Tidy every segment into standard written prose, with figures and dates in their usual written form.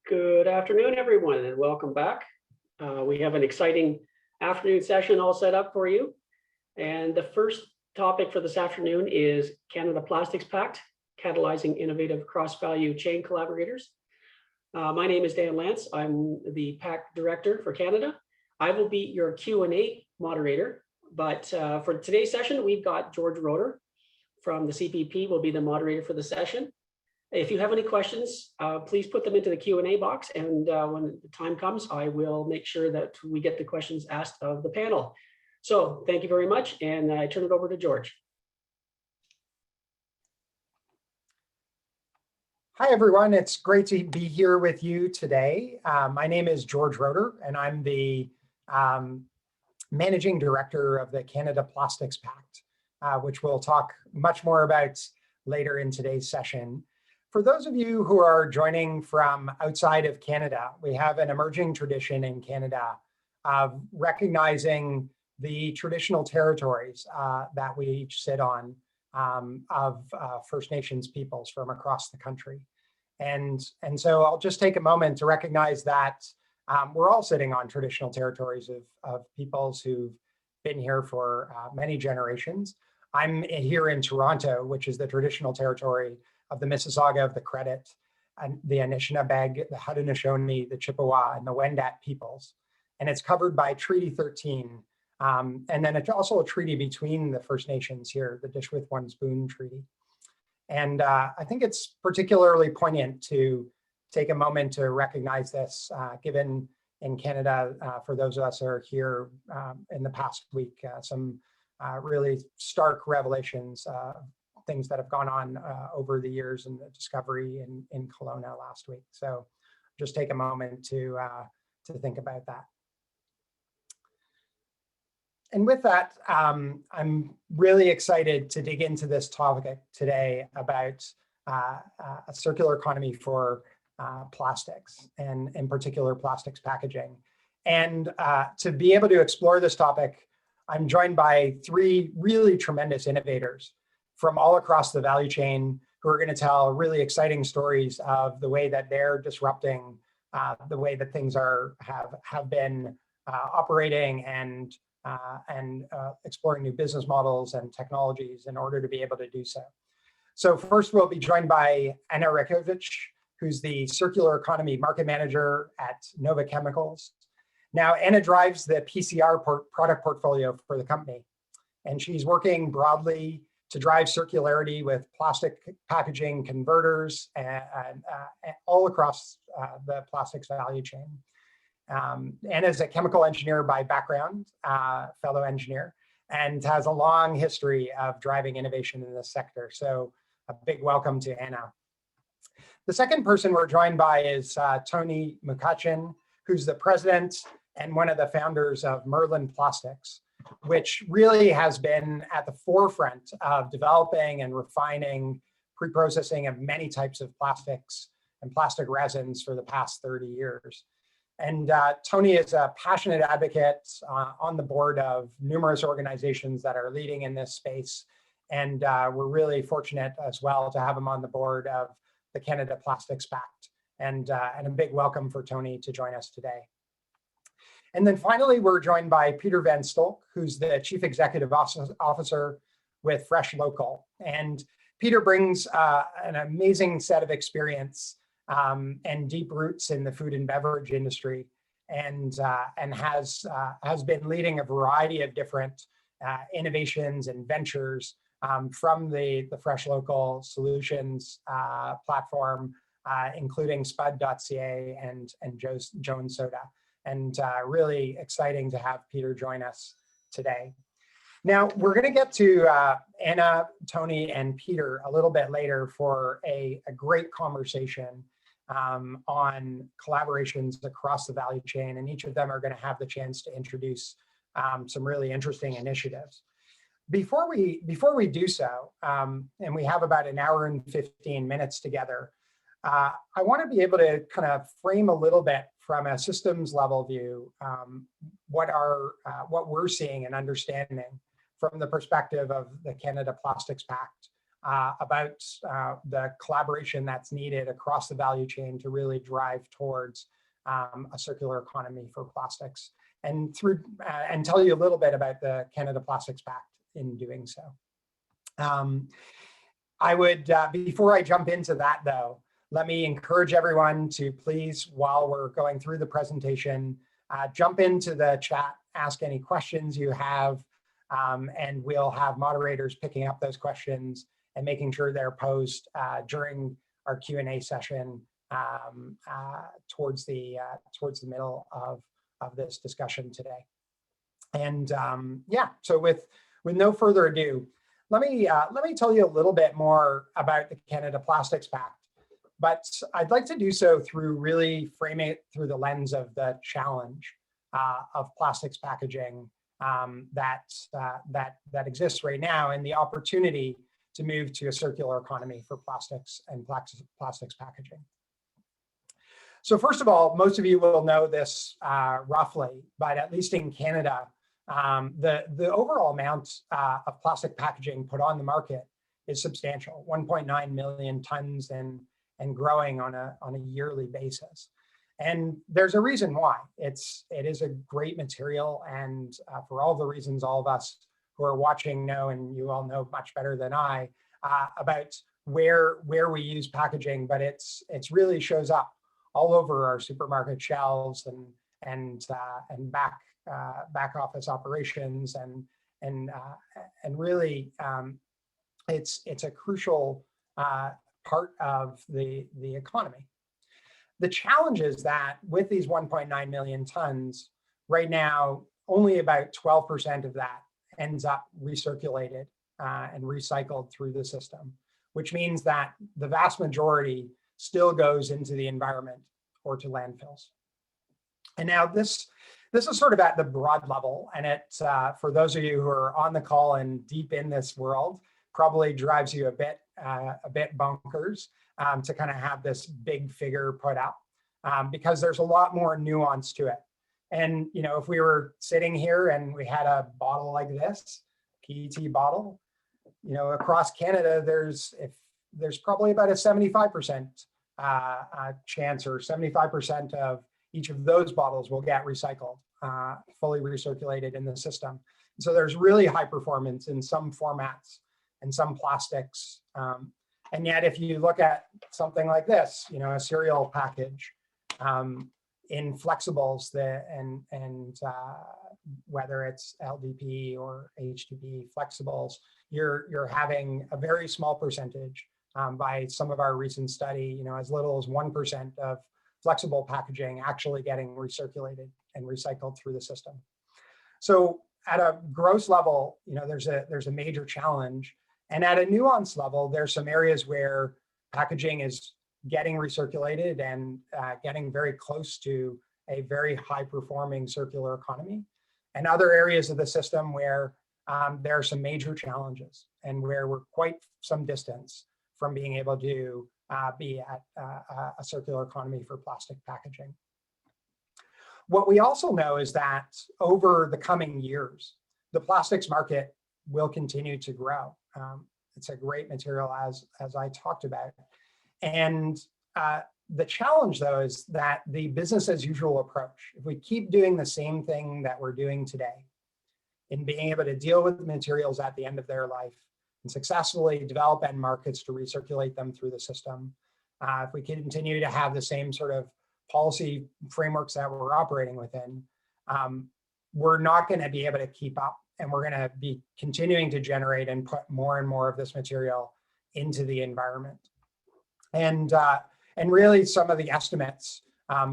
Good afternoon, everyone, and welcome back. We have an exciting afternoon session all set up for you. And the first topic for this afternoon is Canada Plastics Pact, catalyzing innovative cross-value chain collaborators. My name is Dan Lance. I'm the PAC director for Canada. I will be your Q&A moderator, but for today's session, we've got George Roeder from the CPP will be the moderator for the session. If you have any questions, please put them into the Q&A box, and when the time comes, I will make sure that we get the questions asked of the panel. So thank you very much, and I turn it over to George. Hi, everyone. It's great to be here with you today. My name is George Roeder, and I'm the Managing Director of the Canada Plastics Pact, which we'll talk much more about later in today's session. For those of you who are joining from outside of Canada, we have an emerging tradition in Canada of recognizing the traditional territories that we each sit on of First Nations peoples from across the country. And so I'll just take a moment to recognize that we're all sitting on traditional territories of peoples who've been here for many generations. I'm here in Toronto, which is the traditional territory of the Mississauga of the Credit, and the Anishinaabe, the Haudenosaunee, the Chippewa, and the Wendat peoples. And it's covered by Treaty 13. And then it's also a treaty between the First Nations here, the Dish with One Spoon Treaty. And I think it's particularly poignant to take a moment to recognize this, given in Canada, for those of us who are here in the past week, some really stark revelations, things that have gone on over the years and the discovery in Kelowna last week. So just take a moment to think about that. And with that, I'm really excited to dig into this topic today about a circular economy for plastics, and in particular plastics packaging. And to be able to explore this topic, I'm joined by three really tremendous innovators from all across the value chain who are going to tell really exciting stories of the way that they're disrupting the way that things have been operating and exploring new business models and technologies in order to be able to do so. So first, we'll be joined by Anna Rikovich, who's the Circular Economy Market Manager at Nova Chemicals. Now, Anna drives the PCR product portfolio for the company, and she's working broadly to drive circularity with plastic packaging converters and all across the plastics value chain. Anna is a chemical engineer by background, fellow engineer, and has a long history of driving innovation in this sector. So a big welcome to Anna. The second person we're joined by is Tony Mccutchen, who's the president and one of the founders of Merlin Plastics, which really has been at the forefront of developing and refining pre-processing of many types of plastics and plastic resins for the past 30 years. And Tony is a passionate advocate on the board of numerous organizations that are leading in this space. And we're really fortunate as well to have him on the board of the Canada Plastics Pact. And a big welcome for Tony to join us today. And then finally, we're joined by Peter Van Stolk, who's the Chief Executive Officer with Fresh Local. And Peter brings an amazing set of experience and deep roots in the food and beverage industry, and has been leading a variety of different innovations and ventures from the Fresh Local Solutions platform, including Spud.ca and Jones Soda. And really exciting to have Peter join us today. Now, we're going to get to Anna, Tony, and Peter a little bit later for a great conversation on collaborations across the value chain, and each of them are going to have the chance to introduce some really interesting initiatives. Before we do so, and we have about an hour and 15 minutes together, I want to be able to kind of frame a little bit from a systems level view what we're seeing and understanding from the perspective of the Canada Plastics Pact about the collaboration that's needed across the value chain to really drive towards a circular economy for plastics, and tell you a little bit about the Canada Plastics Pact in doing so. I would, before I jump into that though, let me encourage everyone to please, while we're going through the presentation, jump into the chat, ask any questions you have, and we'll have moderators picking up those questions and making sure they're posed during our Q&A session towards the middle of this discussion today. And yeah, so with no further ado, let me tell you a little bit more about the Canada Plastics Pact. But I'd like to do so through really framing it through the lens of the challenge of plastics packaging that exists right now, and the opportunity to move to a circular economy for plastics and plastics packaging. So first of all, most of you will know this roughly, but at least in Canada, the overall amount of plastic packaging put on the market is substantial, 1.9 million tons and growing on a yearly basis. And there's a reason why. It is a great material, and for all the reasons all of us who are watching know, and you all know much better than I, about where we use packaging, but it's really shows up all over our supermarket shelves and back office operations, and really it's a crucial part of the economy. The challenge is that with these 1.9 million tons, right now, only about 12% of that ends up recirculated and recycled through the system, which means that the vast majority still goes into the environment or to landfills. And now this This is sort of at the broad level, and it, for those of you who are on the call and deep in this world, probably drives you a bit bonkers to kind of have this big figure put up, because there's a lot more nuance to it. And if we were sitting here and we had a bottle like this, PET bottle, across Canada, there's probably about a 75% chance, or 75% of each of those bottles will get recycled, fully recirculated in the system. So there's really high performance in some formats and some plastics. And yet, if you look at something like this, a cereal package, in flexibles, whether it's LDP or H2B flexibles, you're having a very small percentage, by some of our recent study, as little as 1% of flexible packaging actually getting recirculated and recycled through the system. So at a gross level, there's a major challenge, and at a nuance level, there's some areas where packaging is getting recirculated and getting very close to a very high performing circular economy, and other areas of the system where there are some major challenges and where we're quite some distance from being able to be at a circular economy for plastic packaging. What we also know is that over the coming years, the plastics market will continue to grow. It's a great material, as I talked about. And the challenge, though, is that the business as usual approach, if we keep doing the same thing that we're doing today, in being able to deal with the materials at the end of their life and successfully develop end markets to recirculate them through the system, if we continue to have the same sort of policy frameworks that we're operating within, we're not going to be able to keep up, and we're going to be continuing to generate and put more and more of this material into the environment. And really, some of the estimates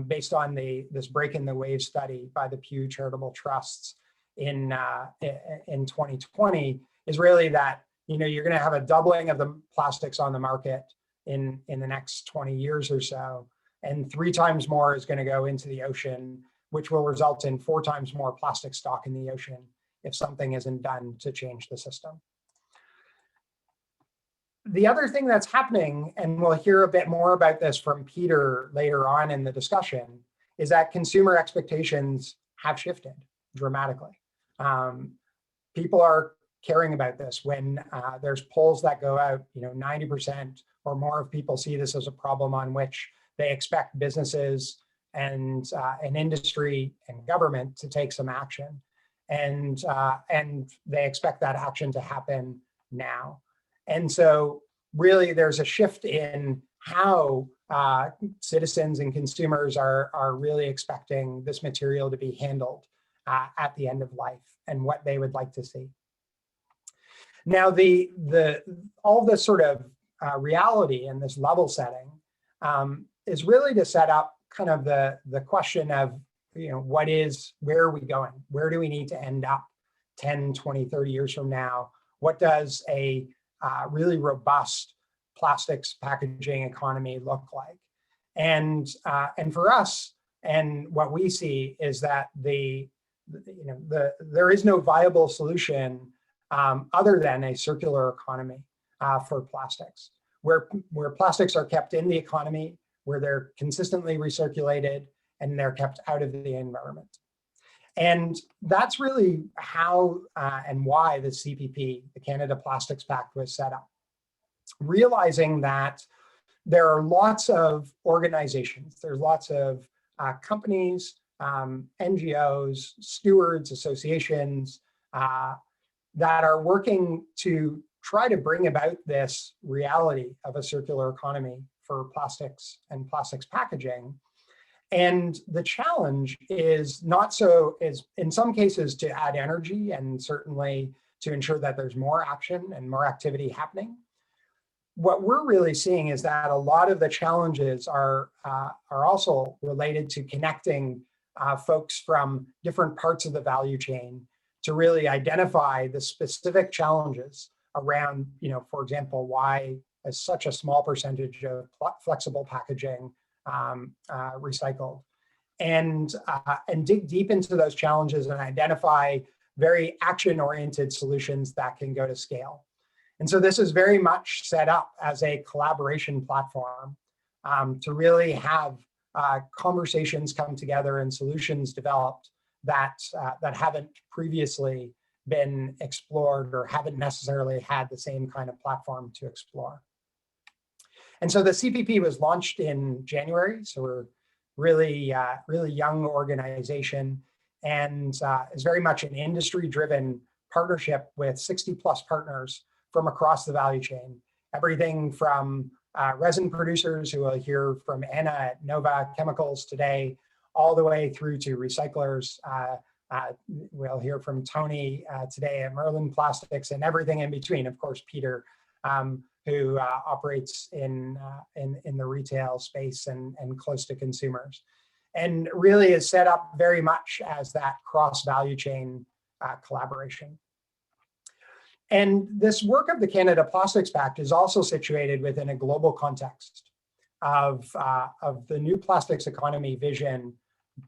based on this Break in the Wave study by the Pew Charitable Trusts in 2020 is really that you're going to have a doubling of the plastics on the market in the next 20 years or so, and 3 times more is going to go into the ocean, which will result in 4 times more plastic stock in the ocean if something isn't done to change the system. The other thing that's happening, and we'll hear a bit more about this from Peter later on in the discussion, is that consumer expectations have shifted dramatically. People are caring about this. When there's polls that go out, 90% or more of people see this as a problem on which they expect businesses and industry and government to take some action, and they expect that action to happen now. And so really there's a shift in how citizens and consumers are really expecting this material to be handled at the end of life and what they would like to see. Now, all this sort of reality and this level setting is really to set up kind of the question of, where are we going? Where do we need to end up 10, 20, 30 years from now? What does a really robust plastics packaging economy look like? And for us, and what we see is that there is no viable solution other than a circular economy for plastics, where plastics are kept in the economy, where they're consistently recirculated, and they're kept out of the environment. And that's really how and why the CPP, the Canada Plastics Pact, was set up. Realizing that there are lots of organizations, there's lots of companies, NGOs, stewards, associations that are working to try to bring about this reality of a circular economy for plastics and plastics packaging. And the challenge is in some cases to add energy, and certainly to ensure that there's more action and more activity happening. What we're really seeing is that a lot of the challenges are also related to connecting folks from different parts of the value chain to really identify the specific challenges around, for example, why is such a small percentage of flexible packaging recycled, and dig deep into those challenges and identify very action-oriented solutions that can go to scale. And so this is very much set up as a collaboration platform to really have conversations come together and solutions developed that haven't previously been explored or haven't necessarily had the same kind of platform to explore. And so the CPP was launched in January, so we're really young organization, and is very much an industry-driven partnership with 60+ partners from across the value chain. Everything from resin producers, who will hear from Anna at Nova Chemicals today, all the way through to recyclers. We'll hear from Tony today at Merlin Plastics, and everything in between. Of course, Peter, who operates in the retail space and close to consumers, and really is set up very much as that cross value chain collaboration. And this work of the Canada Plastics Pact is also situated within a global context of the new plastics economy vision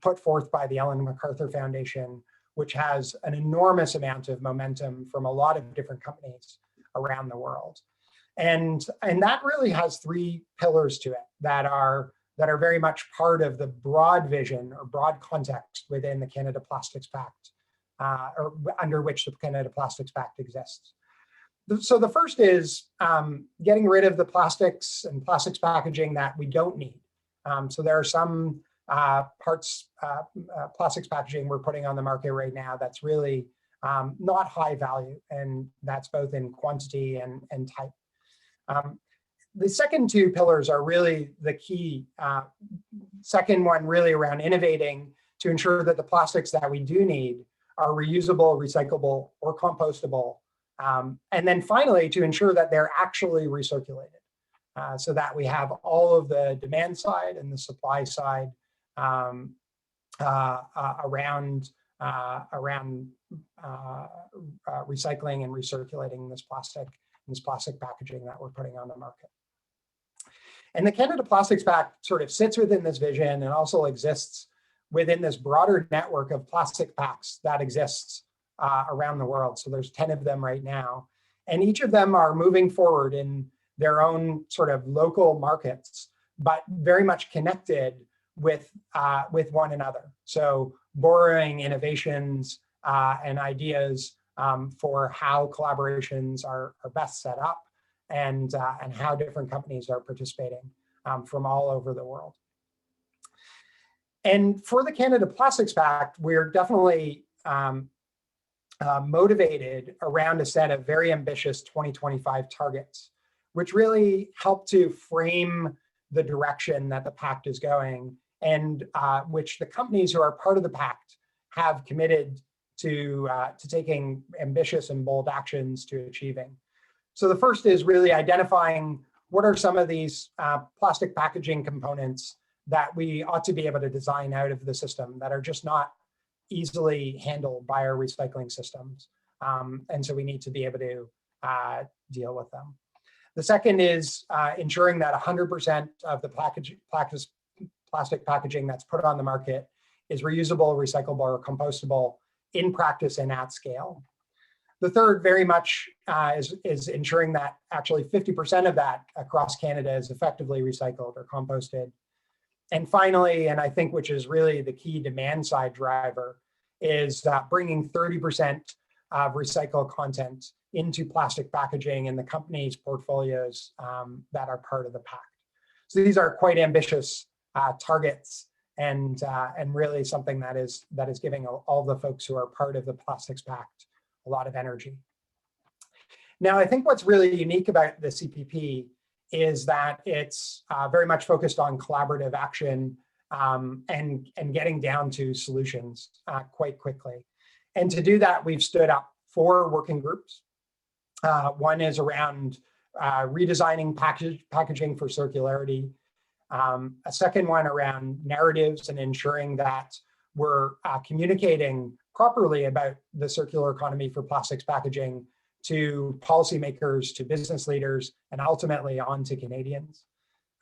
put forth by the Ellen MacArthur Foundation, which has an enormous amount of momentum from a lot of different companies around the world. And that really has three pillars to it that are very much part of the broad vision or broad context within the Canada Plastics Pact, or under which the Canada Plastics Pact exists. So the first is getting rid of the plastics and plastics packaging that we don't need. So there are some plastics packaging we're putting on the market right now that's really not high value, and that's both in quantity and type. The second two pillars are really the key. Second one really around innovating to ensure that the plastics that we do need are reusable, recyclable, or compostable. And then finally, to ensure that they're actually recirculated, so that we have all of the demand side and the supply side around recycling and recirculating this plastic packaging that we're putting on the market. And the Canada Plastics Pact sort of sits within this vision and also exists within this broader network of plastic pacts that exists around the world. So there's 10 of them right now. And each of them are moving forward in their own sort of local markets, but very much connected with one another. So borrowing innovations and ideas for how collaborations are best set up, and how different companies are participating from all over the world. And for the Canada Plastics Pact, we're definitely motivated around a set of very ambitious 2025 targets, which really help to frame the direction that the pact is going, and which the companies who are part of the pact have committed to taking ambitious and bold actions to achieving. So the first is really identifying what are some of these plastic packaging components that we ought to be able to design out of the system that are just not easily handled by our recycling systems. And so we need to be able to deal with them. The second is ensuring that 100% of the plastic packaging that's put on the market is reusable, recyclable, or compostable in practice and at scale. The third very much is ensuring that actually 50% of that across Canada is effectively recycled or composted. And finally, and I think which is really the key demand side driver, is bringing 30% of recycled content into plastic packaging in the company's portfolios that are part of the pact. So these are quite ambitious targets, and really something that is giving all the folks who are part of the Plastics Pact a lot of energy. Now, I think what's really unique about the CPP is that it's very much focused on collaborative action and getting down to solutions quite quickly. And to do that, we've stood up 4 working groups. One is around redesigning packaging for circularity. A second one around narratives and ensuring that we're communicating properly about the circular economy for plastics packaging to policymakers, to business leaders, and ultimately on to Canadians.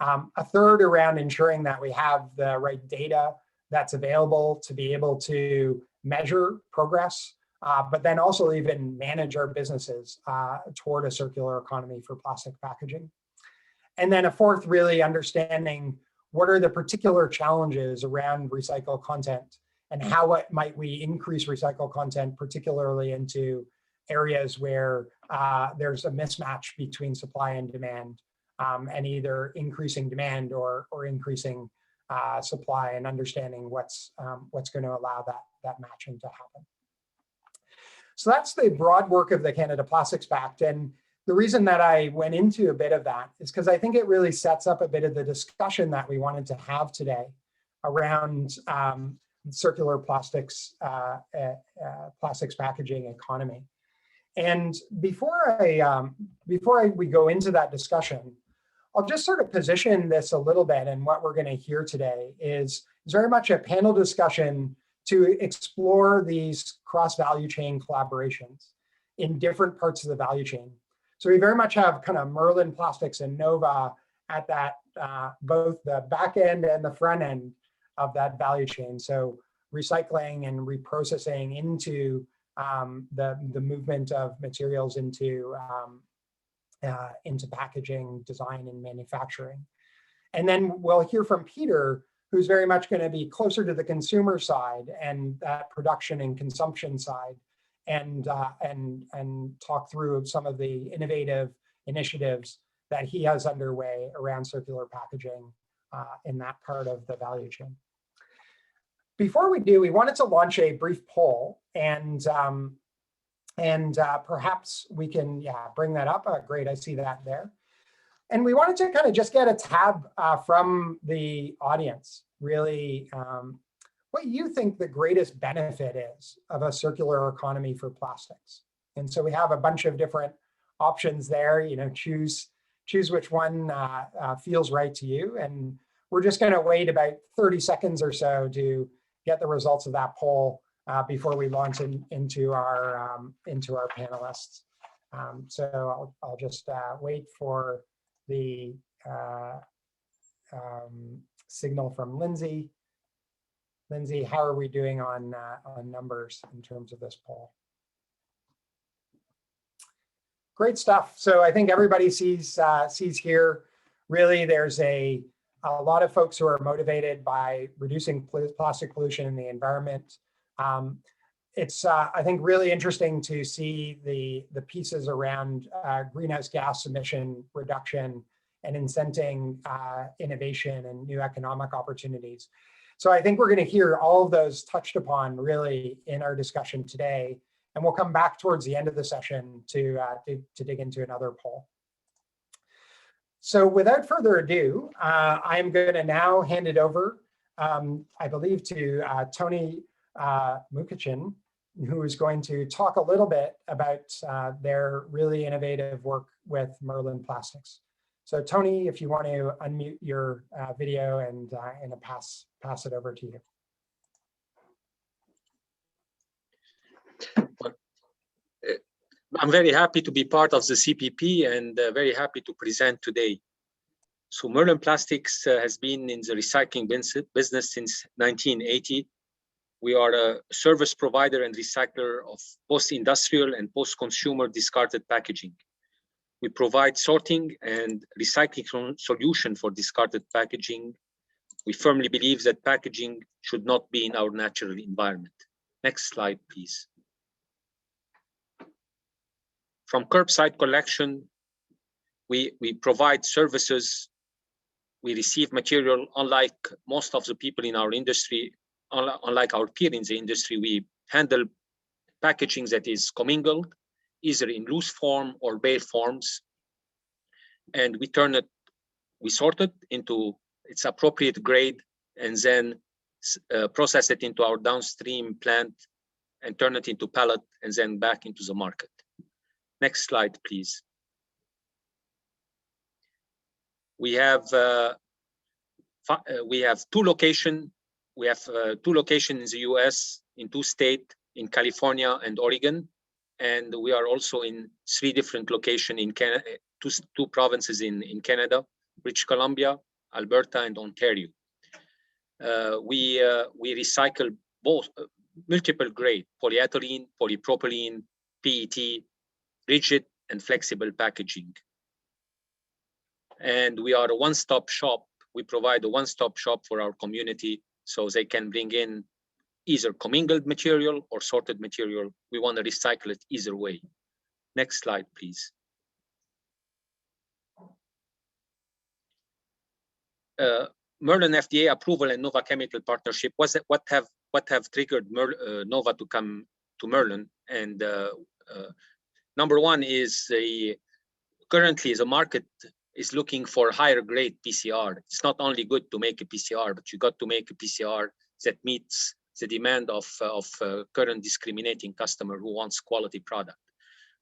A third around ensuring that we have the right data that's available to be able to measure progress, but then also even manage our businesses toward a circular economy for plastic packaging. And then a fourth, really understanding what are the particular challenges around recycled content and how might we increase recycled content, particularly into areas where there's a mismatch between supply and demand, and either increasing demand or increasing supply, and understanding what's going to allow that matching to happen. So that's the broad work of the Canada Plastics Pact. And the reason that I went into a bit of that is because I think it really sets up a bit of the discussion that we wanted to have today around circular plastics, plastics packaging economy. And before we go into that discussion, I'll just sort of position this a little bit. And what we're going to hear today is very much a panel discussion to explore these cross-value chain collaborations in different parts of the value chain. So we very much have kind of Merlin Plastics and Nova at that, both the back end and the front end of that value chain. So recycling and reprocessing into the movement of materials into packaging, design, and manufacturing. And then we'll hear from Peter, who's very much going to be closer to the consumer side and that production and consumption side, and talk through some of the innovative initiatives that he has underway around circular packaging in that part of the value chain. Before we do, we wanted to launch a brief poll, and perhaps we can, bring that up. Great, I see that there. And we wanted to kind of just get a tab from the audience, really, what you think the greatest benefit is of a circular economy for plastics. And so we have a bunch of different options there. You know, choose which one feels right to you. And we're just going to wait about 30 seconds or so to get the results of that poll before we launch into our panelists. So I'll just wait for the signal from Lindsay. Lindsay, how are we doing on numbers in terms of this poll? Great stuff. So I think everybody sees here, really there's a lot of folks who are motivated by reducing plastic pollution in the environment. It's, I think, really interesting to see the pieces around greenhouse gas emission reduction and incenting innovation and new economic opportunities. So I think we're going to hear all of those touched upon really in our discussion today, and we'll come back towards the end of the session to dig into another poll. So without further ado, I'm going to now hand it over, I believe, to Tony Mccutchen, who is going to talk a little bit about their really innovative work with Merlin Plastics. So Tony, if you want to unmute your video and pass it over to you. I'm very happy to be part of the CPP and very happy to present today. So Merlin Plastics has been in the recycling business since 1980. We are a service provider and recycler of post-industrial and post-consumer discarded packaging. We provide sorting and recycling solution for discarded packaging. We firmly believe that packaging should not be in our natural environment. Next slide, please. From curbside collection, we provide services. We receive material, unlike most of the people in our industry, unlike our peer in the industry. We handle packaging that is commingled, either in loose form or bare forms. And we sort it into its appropriate grade, and then process it into our downstream plant and turn it into pellet and then back into the market. Next slide, please. We have two locations. We have two locations in the US, in 2 states, in California and Oregon. And we are also in 3 different locations in Canada, two provinces in Canada, British Columbia, Alberta, and Ontario. We recycle both multiple grade polyethylene, polypropylene, PET, rigid and flexible packaging. And we are a one-stop shop. We provide a one-stop shop for our community so they can bring in either commingled material or sorted material. We want to recycle it either way. Next slide, please. Merlin FDA approval and Nova Chemical partnership was what have triggered Nova to come to Merlin. And number one is currently the market is looking for higher grade PCR. It's not only good to make a PCR, but you got to make a PCR that meets the demand of current discriminating customer who wants quality product.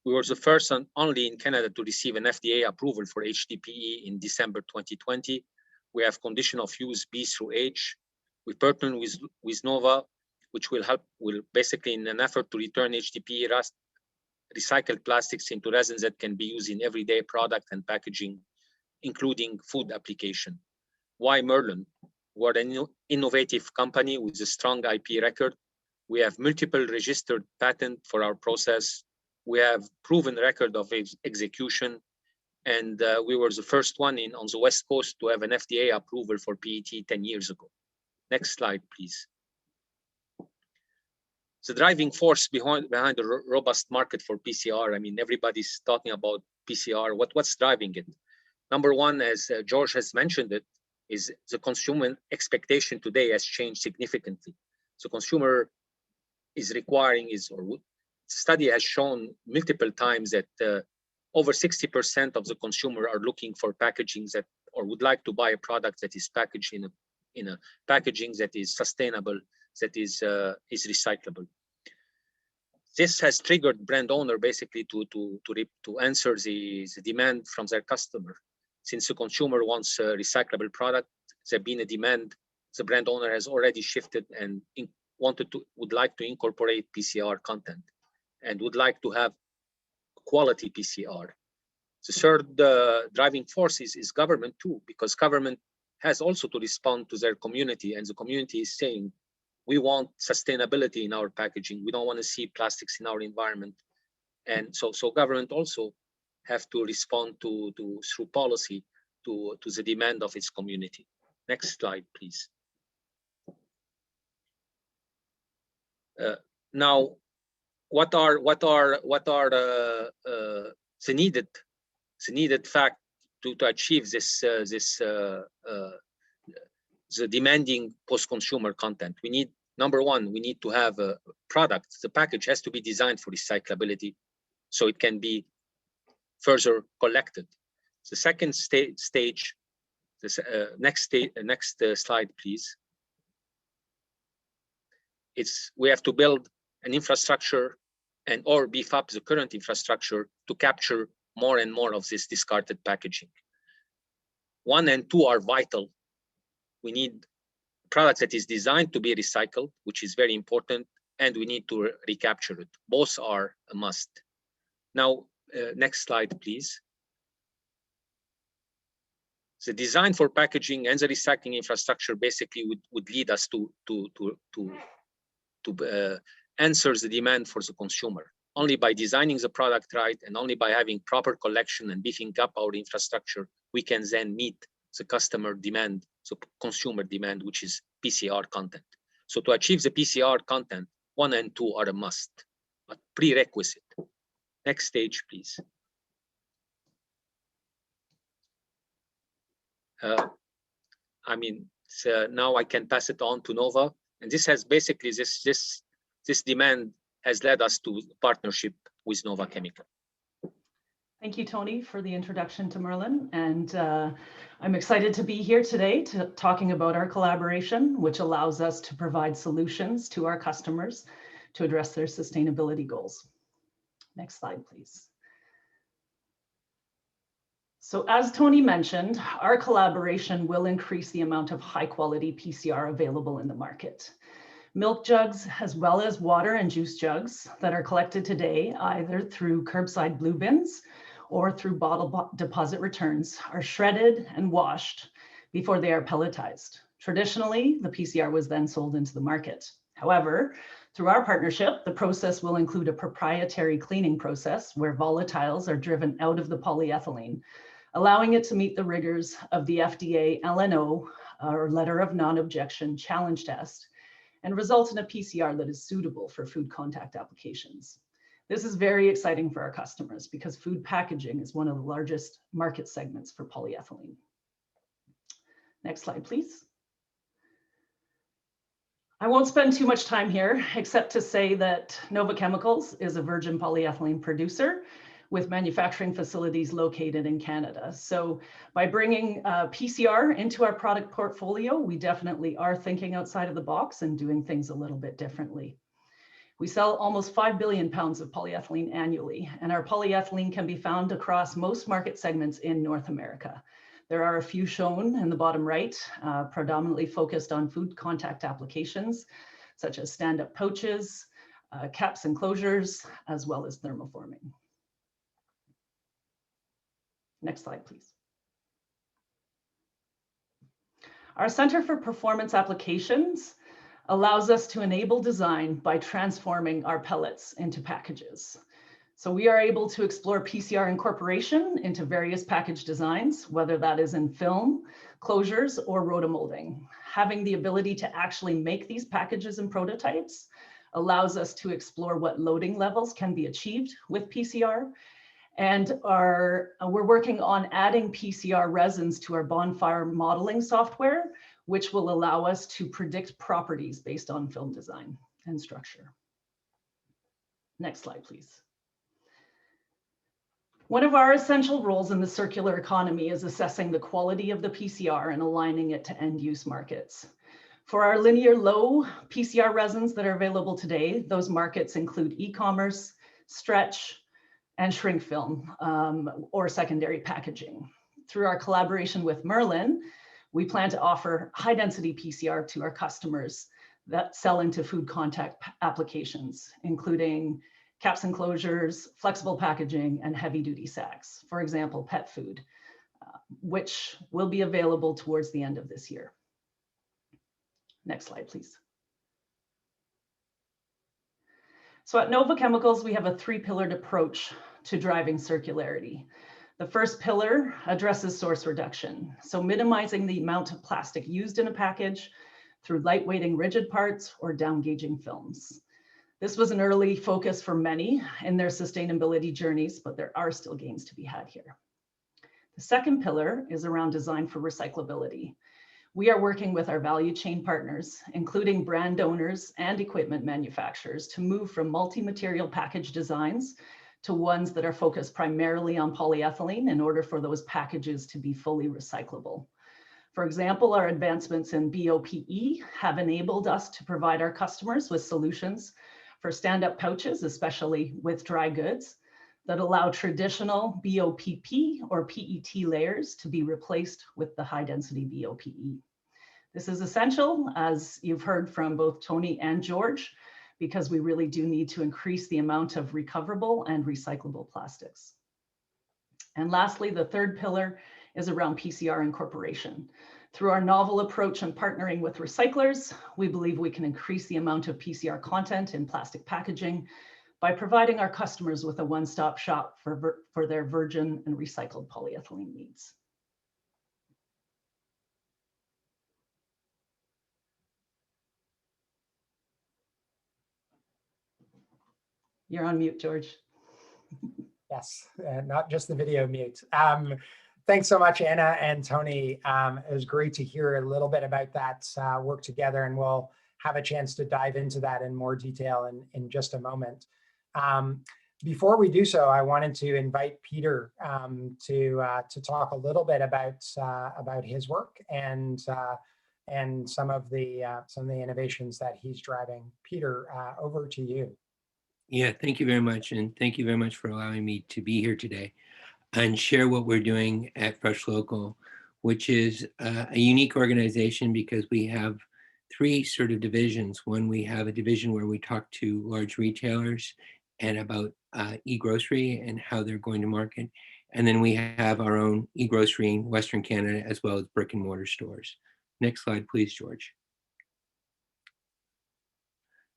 We were the first and only in Canada to receive an FDA approval for HDPE in December 2020. We have condition of use B through H. We partner with Nova, which will basically in an effort to return HDPE recycled plastics into resins that can be used in everyday product and packaging, including food application. Why Merlin? We're an innovative company with a strong IP record. We have multiple registered patents for our process. We have proven record of execution. And we were the first one on the West Coast to have an FDA approval for PET 10 years ago. Next slide, please. The driving force behind the robust market for PCR, I mean, everybody's talking about PCR. What's driving it? Number one, as George has mentioned it, is the consumer expectation today has changed significantly. So consumer is requiring study has shown multiple times that over 60% of the consumer are looking for packaging that, or would like to buy a product that is packaged in a packaging that is sustainable, that is recyclable. This has triggered brand owner basically to answer the demand from their customer. Since the consumer wants a recyclable product, there's been a demand. The brand owner has already shifted and would like to incorporate PCR content and would like to have quality PCR. The third driving force is government too, because government has also to respond to their community, and the community is saying, we want sustainability in our packaging. We don't want to see plastics in our environment. And so government also have to respond through policy to the demand of its community. Next slide, please. Now, what are the needed fact to achieve the demanding post-consumer content? We need, number one, we need to have a product. The package has to be designed for recyclability, so it can be further collected. The second stage, next slide, please. We have to build an infrastructure or beef up the current infrastructure to capture more and more of this discarded packaging. 1 and 2 are vital. We need products that is designed to be recycled, which is very important, and we need to recapture it. Both are a must. Now, next slide, please. The design for packaging and the recycling infrastructure basically would lead us to answer the demand for the consumer. Only by designing the product right and only by having proper collection and beefing up our infrastructure, we can then meet the customer demand, so consumer demand, which is PCR content. So to achieve the PCR content, 1 and 2 are a must, but prerequisite. Next stage, please. I mean, so now I can pass it on to Nova, and this has basically this demand has led us to partnership with Nova Chemical. Thank you, Tony, for the introduction to Merlin. And I'm excited to be here today talking about our collaboration, which allows us to provide solutions to our customers to address their sustainability goals. Next slide, please. So as Tony mentioned, our collaboration will increase the amount of high quality PCR available in the market. Milk jugs, as well as water and juice jugs that are collected today, either through curbside blue bins or through bottle deposit returns, are shredded and washed before they are pelletized. Traditionally, the PCR was then sold into the market. However, through our partnership, the process will include a proprietary cleaning process where volatiles are driven out of the polyethylene, allowing it to meet the rigors of the FDA LNO, or Letter of Non-Objection challenge test, and result in a PCR that is suitable for food contact applications. This is very exciting for our customers because food packaging is one of the largest market segments for polyethylene. Next slide, please. I won't spend too much time here, except to say that Nova Chemicals is a virgin polyethylene producer with manufacturing facilities located in Canada. So by bringing PCR into our product portfolio, we definitely are thinking outside of the box and doing things a little bit differently. We sell almost 5 billion pounds of polyethylene annually, and our polyethylene can be found across most market segments in North America. There are a few shown in the bottom right, predominantly focused on food contact applications, such as stand-up pouches, caps and closures, as well as thermoforming. Next slide, please. Our Center for Performance Applications allows us to enable design by transforming our pellets into packages. So we are able to explore PCR incorporation into various package designs, whether that is in film, closures, or rotomolding. Having the ability to actually make these packages and prototypes allows us to explore what loading levels can be achieved with PCR. And we're working on adding PCR resins to our Bonfire modeling software, which will allow us to predict properties based on film design and structure. Next slide, please. One of our essential roles in the circular economy is assessing the quality of the PCR and aligning it to end-use markets. For our linear low PCR resins that are available today, those markets include e-commerce, stretch, and shrink film, or secondary packaging. Through our collaboration with Merlin, we plan to offer high-density PCR to our customers that sell into food contact applications, including caps and closures, flexible packaging, and heavy-duty sacks, for example, pet food, which will be available towards the end of this year. Next slide, please. So at Nova Chemicals, we have a three-pillared approach to driving circularity. The first pillar addresses source reduction, so minimizing the amount of plastic used in a package through lightweighting rigid parts or down-gauging films. This was an early focus for many in their sustainability journeys, but there are still gains to be had here. The second pillar is around design for recyclability. We are working with our value chain partners, including brand owners and equipment manufacturers, to move from multi-material package designs to ones that are focused primarily on polyethylene in order for those packages to be fully recyclable. For example, our advancements in BOPE have enabled us to provide our customers with solutions for stand-up pouches, especially with dry goods, that allow traditional BOPP or PET layers to be replaced with the high-density BOPE. This is essential, as you've heard from both Tony and George, because we really do need to increase the amount of recoverable and recyclable plastics. And lastly, the third pillar is around PCR incorporation. Through our novel approach and partnering with recyclers, we believe we can increase the amount of PCR content in plastic packaging by providing our customers with a one-stop shop for their virgin and recycled polyethylene needs. You're on mute, George. Yes, not just the video mute. Thanks so much, Anna and Tony. It was great to hear a little bit about that work together, and we'll have a chance to dive into that in more detail in just a moment. Before we do so, I wanted to invite Peter to talk a little bit about his work and some of the innovations that he's driving. Peter, over to you. Yeah, thank you very much, and thank you very much for allowing me to be here today and share what we're doing at Fresh Local, which is a unique organization because we have three sort of divisions. One, we have a division where we talk to large retailers and about e-grocery and how they're going to market. And then we have our own e-grocery in Western Canada, as well as brick and mortar stores. Next slide, please, George.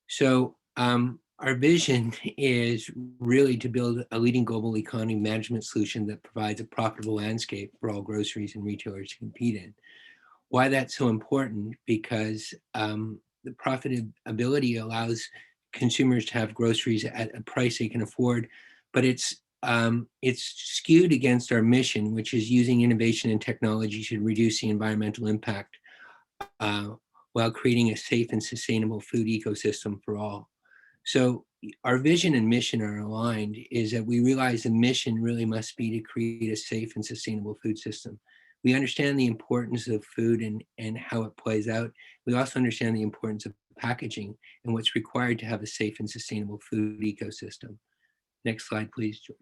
So our vision is really to build a leading global economy management solution that provides a profitable landscape for all groceries and retailers to compete in. Why that's so important? Because the profitability allows consumers to have groceries at a price they can afford, but it's skewed against our mission, which is using innovation and technology to reduce the environmental impact while creating a safe and sustainable food ecosystem for all. So our vision and mission are aligned, is that we realize the mission really must be to create a safe and sustainable food system. We understand the importance of food and how it plays out. We also understand the importance of packaging and what's required to have a safe and sustainable food ecosystem. Next slide, please, George.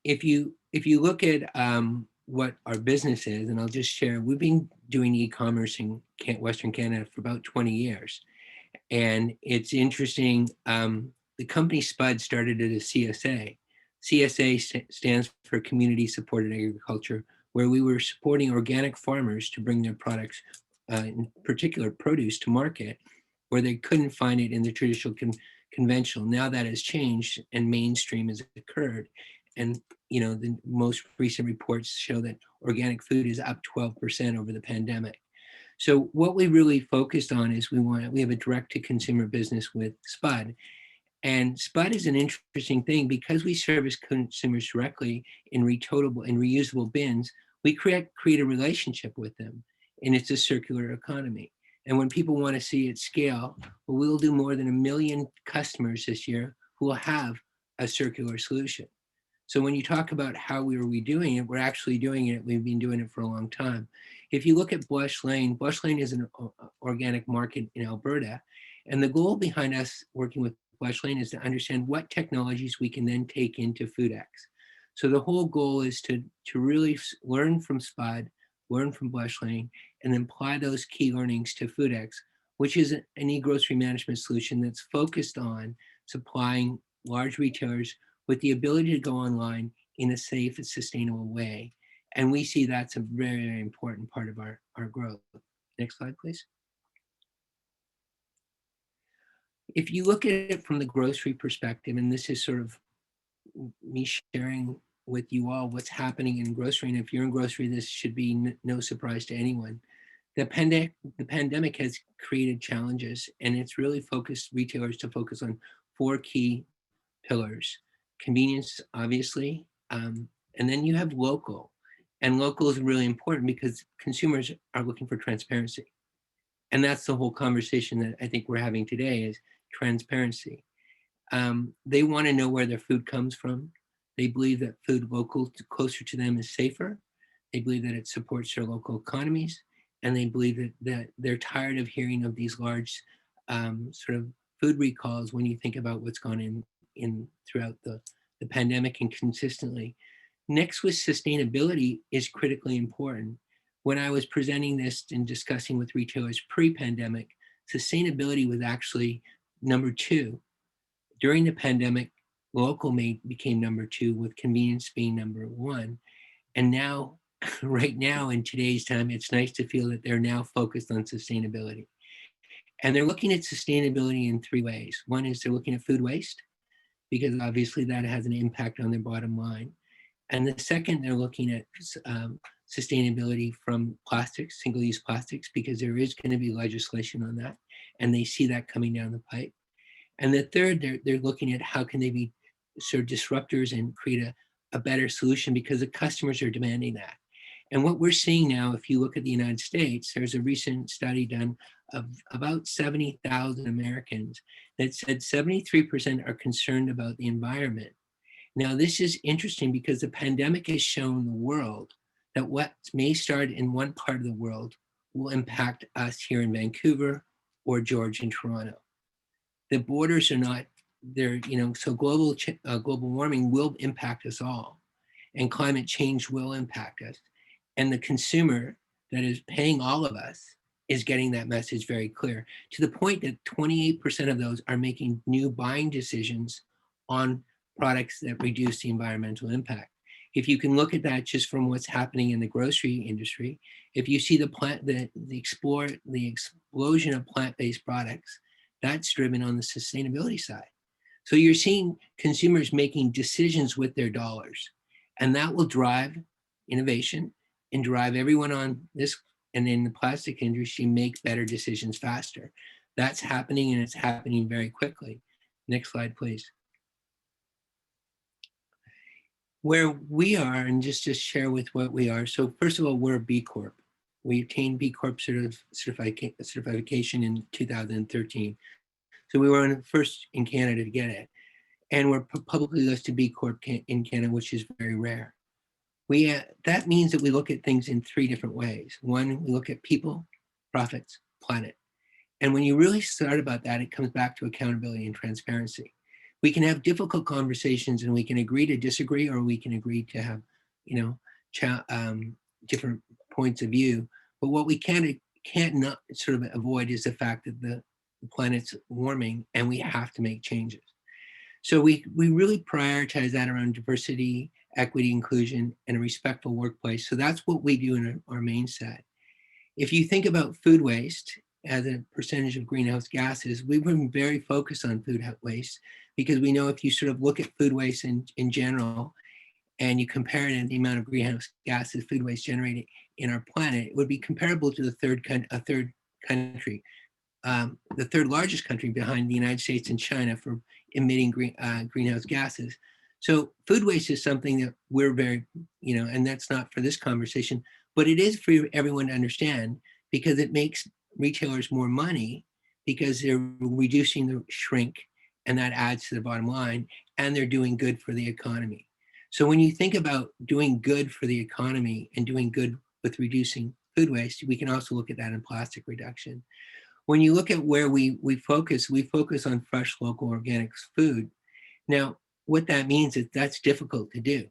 If you look at what our business is, and I'll just share, we've been doing e-commerce in Western Canada for about 20 years. And it's interesting, the company SPUD started at a CSA. CSA stands for Community Supported Agriculture, where we were supporting organic farmers to bring their products, in particular produce, to market, where they couldn't find it in the traditional conventional. Now that has changed and mainstream has occurred. And the most recent reports show that organic food is up 12% over the pandemic. So what we really focused on is we have a direct to consumer business with SPUD. And SPUD is an interesting thing because we service consumers directly in reusable bins. We create a relationship with them, and it's a circular economy. And when people want to see it scale, well, we'll do more than 1 million customers this year who will have a circular solution. So when you talk about how are we doing it, we're actually doing it. We've been doing it for a long time. If you look at Blush Lane is an organic market in Alberta. And the goal behind us working with Blush Lane is to understand what technologies we can then take into FoodX. So the whole goal is to really learn from SPUD, learn from Blush Lane, and then apply those key learnings to FoodX, which is an e-grocery management solution that's focused on supplying large retailers with the ability to go online in a safe and sustainable way. And we see that's a very, very important part of our growth. Next slide, please. If you look at it from the grocery perspective, and this is sort of me sharing with you all what's happening in grocery, and if you're in grocery, this should be no surprise to anyone. The pandemic has created challenges, and it's really focused retailers to focus on 4 key pillars. Convenience, obviously, and then you have local. And local is really important because consumers are looking for transparency. And that's the whole conversation that I think we're having today is transparency. They want to know where their food comes from. They believe that food local, closer to them, is safer. They believe that it supports their local economies. And they believe that they're tired of hearing of these large sort of food recalls when you think about what's gone in throughout the pandemic and consistently. Next, with sustainability is critically important. When I was presenting this and discussing with retailers pre-pandemic, sustainability was actually number 2. During the pandemic, local became number 2, with convenience being number 1. And now, right now in today's time, it's nice to feel that they're now focused on sustainability. And they're looking at sustainability in 3 ways. One is they're looking at food waste, because obviously that has an impact on their bottom line. And the second, they're looking at sustainability from plastics, single-use plastics, because there is going to be legislation on that, and they see that coming down the pipe. And the third, they're looking at how can they be sort of disruptors and create a better solution, because the customers are demanding that. And what we're seeing now, if you look at the United States, there's a recent study done of about 70,000 Americans that said 73% are concerned about the environment. Now, this is interesting because the pandemic has shown the world that what may start in one part of the world will impact us here in Vancouver or George in Toronto. The borders are not there, so global warming will impact us all, and climate change will impact us. And the consumer that is paying all of us is getting that message very clear, to the point that 28% of those are making new buying decisions on products that reduce the environmental impact. If you can look at that just from what's happening in the grocery industry, if you see the explosion of plant-based products, that's driven on the sustainability side. So you're seeing consumers making decisions with their dollars, and that will drive innovation and drive everyone on this and in the plastic industry make better decisions faster. That's happening, and it's happening very quickly. Next slide, please. Where we are, and just share with what we are. So first of all, we're a B Corp. We obtained B Corp certification in 2013. So we were one of the first in Canada to get it. And we're publicly listed B Corp in Canada, which is very rare. That means that we look at things in 3 different ways. One, we look at people, profits, planet. And when you really start about that, it comes back to accountability and transparency. We can have difficult conversations, and we can agree to disagree, or we can agree to have, different points of view. But what we can't not sort of avoid is the fact that the planet's warming, and we have to make changes. So we really prioritize that around diversity, equity, inclusion, and a respectful workplace. So that's what we do in our main set. If you think about food waste as a percentage of greenhouse gases, we've been very focused on food waste, because we know if you sort of look at food waste in general, and you compare it to the amount of greenhouse gases food waste generated in our planet, it would be comparable to the third country, the third largest country behind the United States and China for emitting greenhouse gases. So food waste is something that we're very, and that's not for this conversation, but it is for everyone to understand, because it makes retailers more money, because they're reducing the shrink, and that adds to the bottom line, and they're doing good for the economy. So when you think about doing good for the economy and doing good with reducing food waste, we can also look at that in plastic reduction. When you look at where we focus on fresh, local, organic food. Now, what that means is that's difficult to do.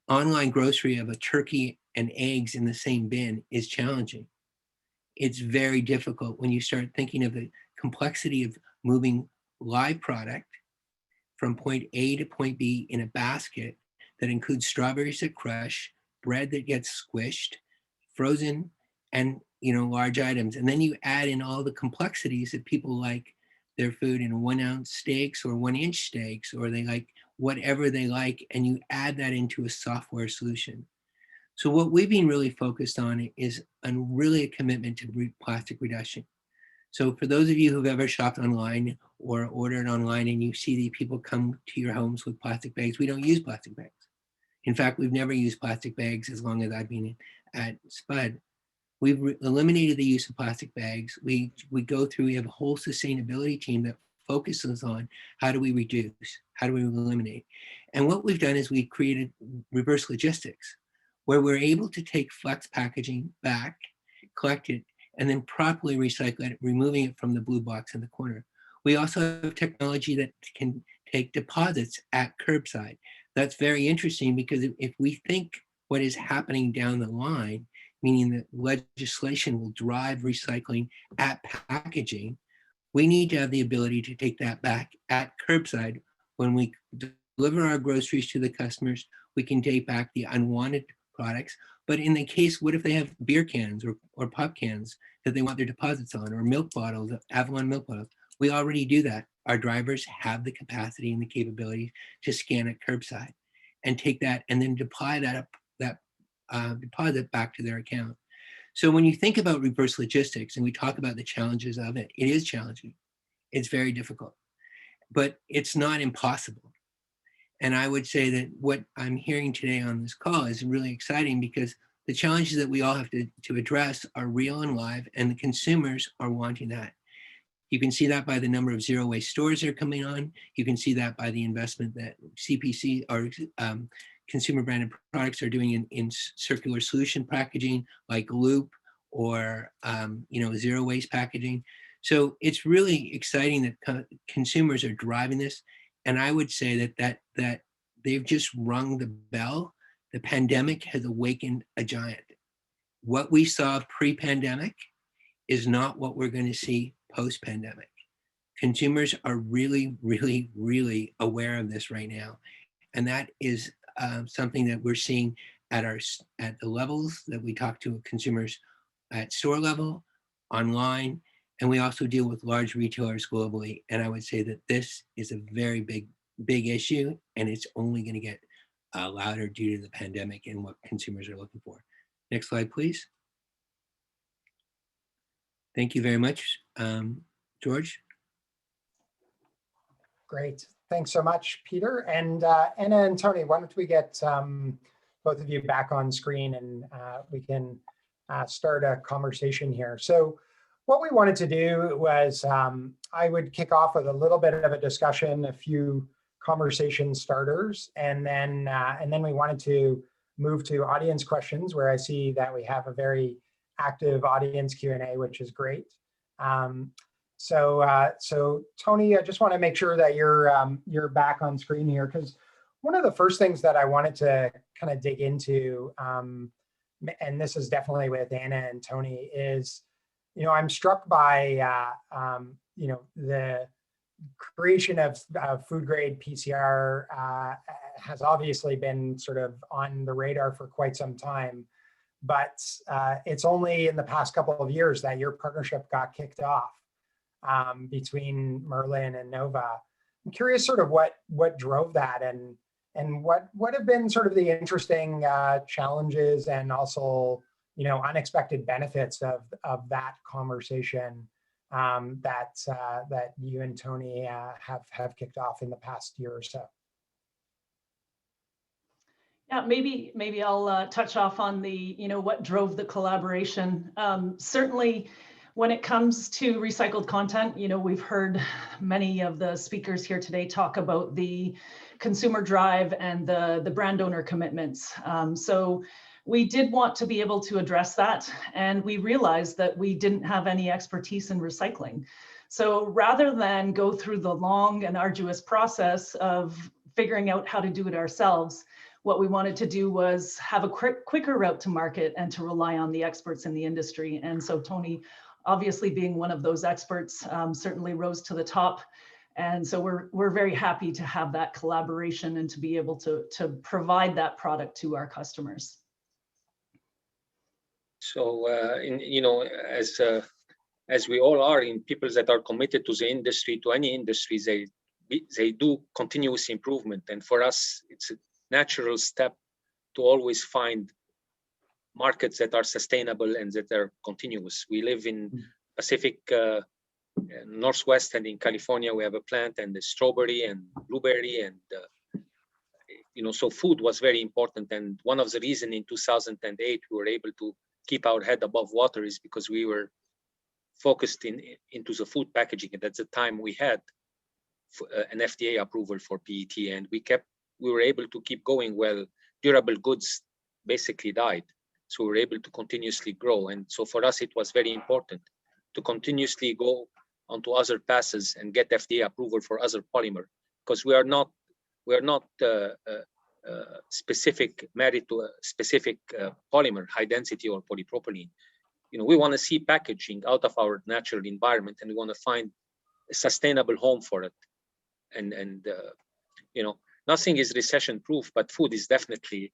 Online grocery of a turkey and eggs in the same bin is challenging. It's very difficult when you start thinking of the complexity of moving live product from point A to point B in a basket that includes strawberries that crush, bread that gets squished, frozen, and large items. And then you add in all the complexities that people like their food in 1-ounce steaks or 1-inch steaks, or they like whatever they like, and you add that into a software solution. So what we've been really focused on is really a commitment to plastic reduction. So for those of you who've ever shopped online or ordered online, and you see the people come to your homes with plastic bags, we don't use plastic bags. In fact, we've never used plastic bags as long as I've been at Spud. We've eliminated the use of plastic bags. We have a whole sustainability team that focuses on how do we reduce, how do we eliminate. And what we've done is we've created reverse logistics, where we're able to take flex packaging back, collect it, and then properly recycle it, removing it from the blue box in the corner. We also have technology that can take deposits at curbside. That's very interesting, because if we think what is happening down the line, meaning that legislation will drive recycling at packaging, we need to have the ability to take that back at curbside. When we deliver our groceries to the customers, we can take back the unwanted products. But in the case, what if they have beer cans or pop cans that they want their deposits on, or milk bottles, Avalon milk bottles? We already do that. Our drivers have the capacity and the capability to scan at curbside and take that and then apply that deposit back to their account. So when you think about reverse logistics and we talk about the challenges of it, it is challenging. It's very difficult, but it's not impossible. And I would say that what I'm hearing today on this call is really exciting, because the challenges that we all have to address are real and live, and the consumers are wanting that. You can see that by the number of zero waste stores that are coming on. You can see that by the investment that CPC or consumer branded products are doing in circular solution packaging, like Loop or zero waste packaging. So it's really exciting that consumers are driving this. And I would say that they've just rung the bell. The pandemic has awakened a giant. What we saw pre-pandemic is not what we're going to see post-pandemic. Consumers are really, really, really aware of this right now. And that is something that we're seeing at the levels that we talk to consumers at store level, online, and we also deal with large retailers globally. And I would say that this is a very big issue, and it's only going to get louder due to the pandemic and what consumers are looking for. Next slide, please. Thank you very much, George. Great. Thanks so much, Peter. And Anna and Tony, why don't we get both of you back on screen, and we can start a conversation here. So what we wanted to do was I would kick off with a little bit of a discussion, a few conversation starters, and then we wanted to move to audience questions, where I see that we have a very active audience Q&A, which is great. So Tony, I just want to make sure that you're back on screen here, because one of the first things that I wanted to kind of dig into, and this is definitely with Anna and Tony, is, I'm struck by, the creation of food grade PCR has obviously been sort of on the radar for quite some time, but it's only in the past couple of years that your partnership got kicked off between Merlin and Nova. I'm curious sort of what drove that, and what have been sort of the interesting challenges and also, unexpected benefits of that conversation that you and Tony have kicked off in the past year or so. Yeah, maybe I'll touch off on the, what drove the collaboration. Certainly, when it comes to recycled content, we've heard many of the speakers here today talk about the consumer drive and the brand owner commitments. So we did want to be able to address that, and we realized that we didn't have any expertise in recycling. So rather than go through the long and arduous process of figuring out how to do it ourselves, what we wanted to do was have a quicker route to market and to rely on the experts in the industry. And so Tony, obviously being one of those experts, certainly rose to the top. And so we're very happy to have that collaboration and to be able to provide that product to our customers. So, as we all are, in people that are committed to the industry, to any industry, they do continuous improvement. And for us, it's a natural step to always find markets that are sustainable and that are continuous. We live in Pacific Northwest, and in California, we have a plant and the strawberry and blueberry, and so food was very important. And one of the reasons in 2008 we were able to keep our head above water is because we were focused into the food packaging. And at the time we had an FDA approval for PET, and we were able to keep going. Well, durable goods basically died. So we were able to continuously grow. And so for us, it was very important to continuously go onto other passes and get FDA approval for other polymer, because we are not married to a specific polymer, high density or polypropylene. We want to see packaging out of our natural environment, and we want to find a sustainable home for it. And nothing is recession proof, but food is definitely,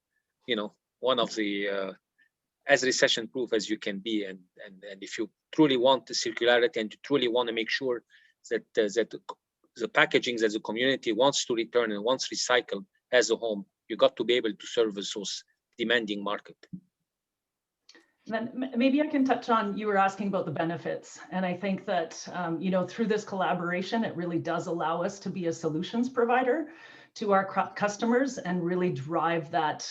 one of the as recession proof as you can be. And if you truly want the circularity and you truly want to make sure that the packaging that the community wants to return and wants recycled as a home, you got to be able to service those demanding market. And then maybe I can touch on, you were asking about the benefits. And I think that, through this collaboration, it really does allow us to be a solutions provider to our customers and really drive that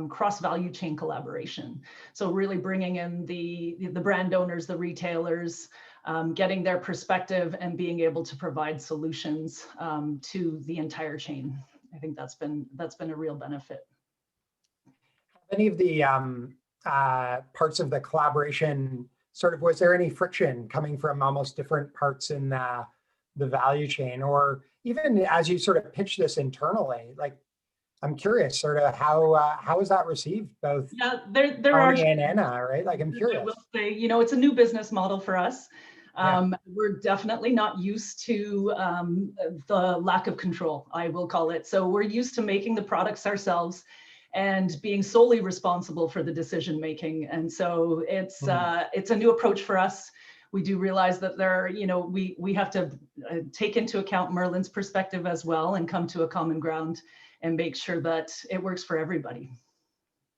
cross-value chain collaboration. So really bringing in the brand owners, the retailers, getting their perspective and being able to provide solutions to the entire chain. I think that's been a real benefit. Any of the parts of the collaboration, was there any friction coming from almost different parts in the value chain, or even as you sort of pitch this internally? I'm curious, how is that received? Both there Tony and Anna, right? I'm curious. I will say, it's a new business model for us. We're definitely not used to the lack of control, I will call it. So we're used to making the products ourselves and being solely responsible for the decision making. And so it's a new approach for us. We do realize that we have to take into account Merlin's perspective as well and come to a common ground and make sure that it works for everybody.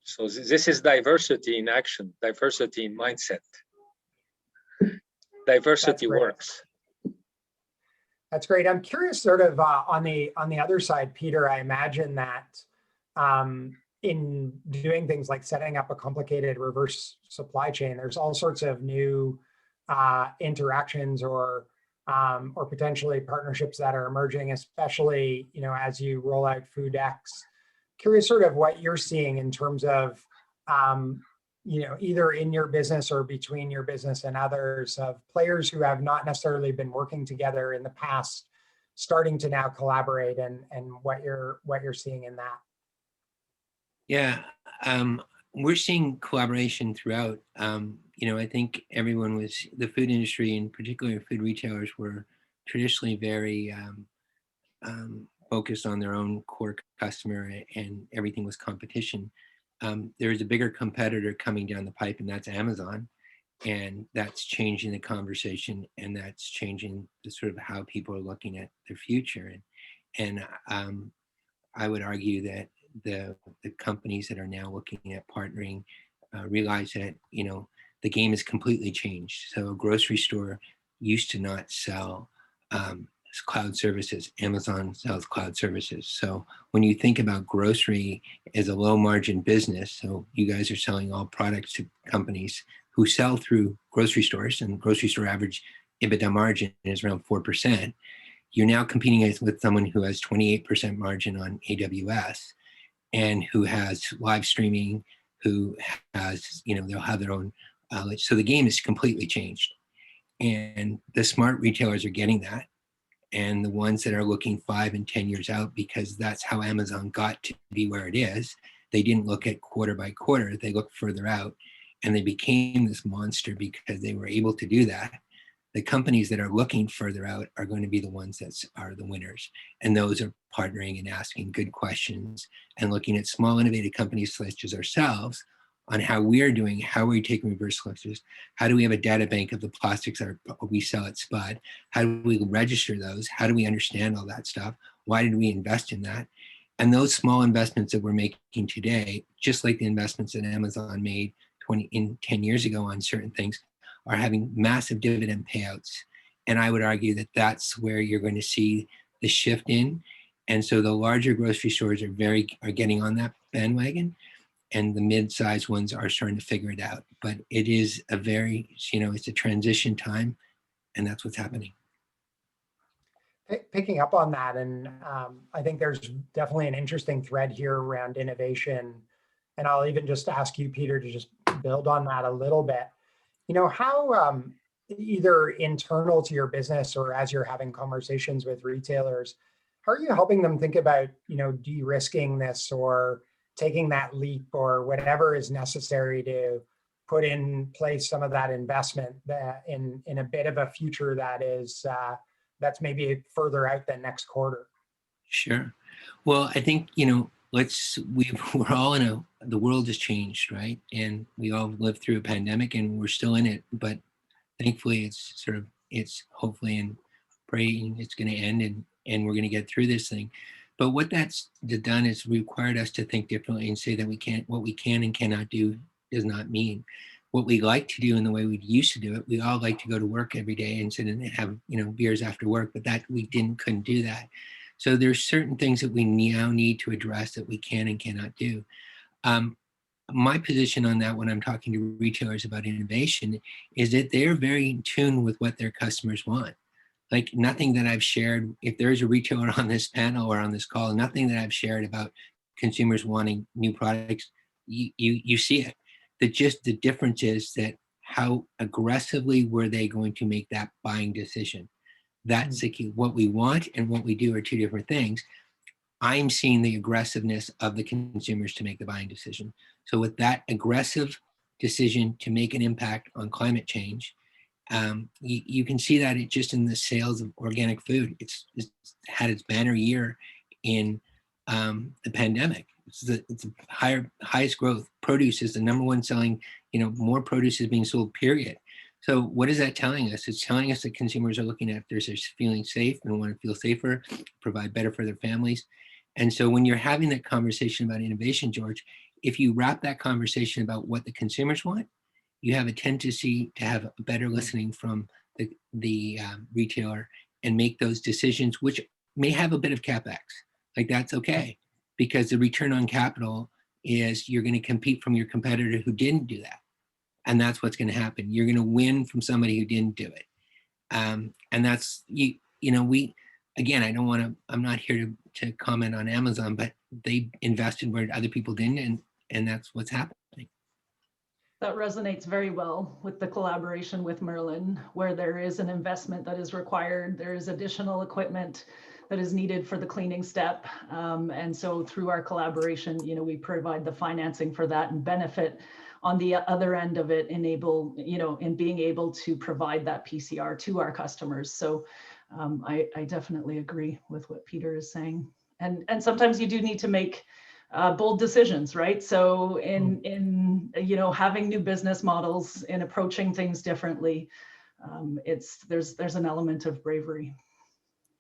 So this is diversity in action, diversity in mindset. Diversity works. That's great. I'm curious, sort of on the other side, Peter. I imagine that in doing things like setting up a complicated reverse supply chain, there's all sorts of new interactions or potentially partnerships that are emerging, especially as you roll out FoodX. Curious, sort of what you're seeing in terms of either in your business or between your business and others, of players who have not necessarily been working together in the past, starting to now collaborate, and what you're seeing in that. Yeah, we're seeing collaboration throughout. I think the food industry, and particularly food retailers, were traditionally very focused on their own core customer, and everything was competition. There's a bigger competitor coming down the pipe, and that's Amazon. And that's changing the conversation, and that's changing the sort of how people are looking at their future. And I would argue that the companies that are now looking at partnering realize that, the game has completely changed. So a grocery store used to not sell cloud services. Amazon sells cloud services. So when you think about grocery as a low margin business, so you guys are selling all products to companies who sell through grocery stores, and grocery store average EBITDA margin is around 4%. You're now competing with someone who has 28% margin on AWS, and who has live streaming, who has, they'll have their own outlets. So the game is completely changed. And the smart retailers are getting that. And the ones that are looking 5 and 10 years out, because that's how Amazon got to be where it is. They didn't look at quarter by quarter, they looked further out, and they became this monster because they were able to do that. The companies that are looking further out are going to be the ones that are the winners. And those are partnering and asking good questions and looking at small innovative companies such as ourselves on how we're doing, how are we taking reverse collectors, how do we have a data bank of the plastics that we sell at Spud, how do we register those, how do we understand all that stuff, why did we invest in that? And those small investments that we're making today, just like the investments that Amazon made 10 years ago on certain things, are having massive dividend payouts. And I would argue that that's where you're going to see the shift in. And so the larger grocery stores are getting on that bandwagon, and the mid-sized ones are starting to figure it out. But it is it's a transition time, and that's what's happening. Picking up on that, and I think there's definitely an interesting thread here around innovation. And I'll even just ask you, Peter, to just build on that a little bit. How either internal to your business or as you're having conversations with retailers, how are you helping them think about, de-risking this or taking that leap or whatever is necessary to put in place some of that investment in a bit of a future that is that's maybe further out than next quarter? Sure. Well, I think, we're all the world has changed, right? And we all lived through a pandemic, and we're still in it, but thankfully it's hopefully and praying it's going to end, and we're going to get through this thing. But what that's done is required us to think differently and say that what we can and cannot do does not mean what we like to do in the way we used to do it. We all like to go to work every day and sit and have, beers after work, but that we couldn't do that. So there's certain things that we now need to address that we can and cannot do. My position on that when I'm talking to retailers about innovation is that they're very in tune with what their customers want. Like nothing that I've shared, if there's a retailer on this panel or on this call, nothing that I've shared about consumers wanting new products, you see it. The difference is that how aggressively were they going to make that buying decision? That's the key. What we want and what we do are two different things. I'm seeing the aggressiveness of the consumers to make the buying decision. So with that aggressive decision to make an impact on climate change, you can see that just in the sales of organic food. It's had its banner year in the pandemic. it's the highest growth. Produce is the #1 selling, more produce is being sold, period. So what is that telling us? It's telling us that consumers are looking at this as feeling safe and want to feel safer, provide better for their families. And so when you're having that conversation about innovation, George, if you wrap that conversation about what the consumers want, you have a tendency to have a better listening from the retailer and make those decisions, which may have a bit of CapEx. Like, that's okay, because the return on capital is you're going to compete from your competitor who didn't do that. And that's what's going to happen. You're going to win from somebody who didn't do it. And that's, again, I'm not here to comment on Amazon, but they invested where other people didn't. And that's what's happening. That resonates very well with the collaboration with Merlin, where there is an investment that is required. There is additional equipment that is needed for the cleaning step. And so through our collaboration, we provide the financing for that and benefit on the other end of it, in being able to provide that PCR to our customers. So I definitely agree with what Peter is saying. And sometimes you do need to make bold decisions, right? So in having new business models and approaching things differently, there's an element of bravery.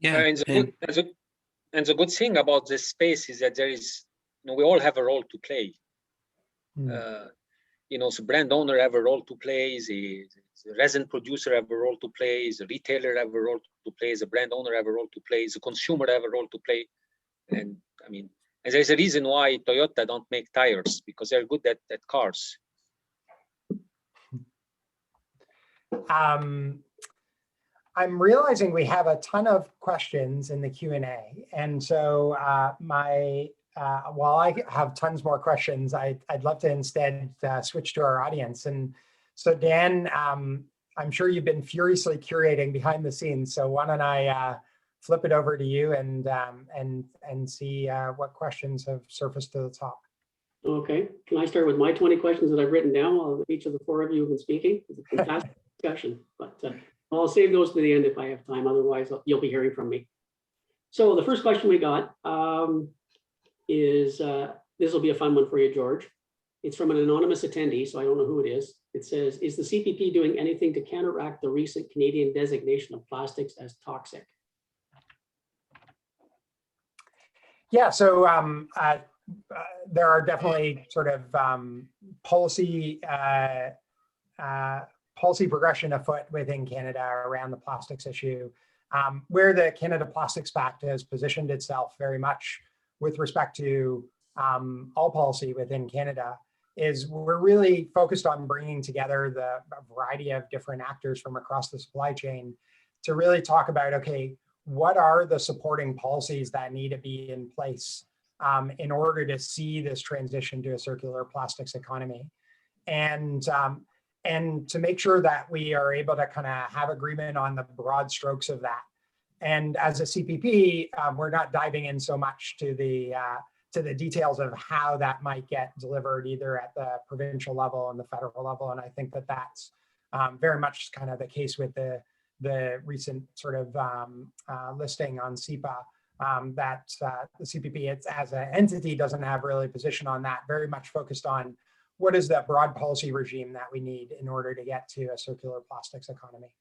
Yeah, and the good thing about this space is that there is, we all have a role to play. The brand owner have a role to play, the resin producer have a role to play, the retailer have a role to play, the brand owner have a role to play, the consumer have a role to play. And there's a reason why Toyota don't make tires, because they're good at cars. I'm realizing we have a ton of questions in the Q&A. And so while I have tons more questions, I'd love to instead switch to our audience. And so Dan, I'm sure you've been furiously curating behind the scenes. So why don't I flip it over to you and see what questions have surfaced to the top. Okay, can I start with my 20 questions that I've written down while each of the 4 of you have been speaking? It's a fantastic discussion, but I'll save those to the end if I have time. Otherwise, you'll be hearing from me. So the first question we got is, this will be a fun one for you, George. It's from an anonymous attendee, so I don't know who it is. It says, is the CPP doing anything to counteract the recent Canadian designation of plastics as toxic? Yeah, so there are definitely sort of policy progression afoot within Canada around the plastics issue, where the Canada Plastics Pact has positioned itself very much with respect to all policy within Canada is we're really focused on bringing together a variety of different actors from across the supply chain to really talk about, okay, what are the supporting policies that need to be in place in order to see this transition to a circular plastics economy, and to make sure that we are able to kind of have agreement on the broad strokes of that. And as a CPP, we're not diving in so much to the details of how that might get delivered either at the provincial level and the federal level. And I think that that's very much kind of the case with the recent sort of listing on CEPA, that the CPP as an entity doesn't have really a position on that, very much focused on what is that broad policy regime that we need in order to get to a circular plastics economy.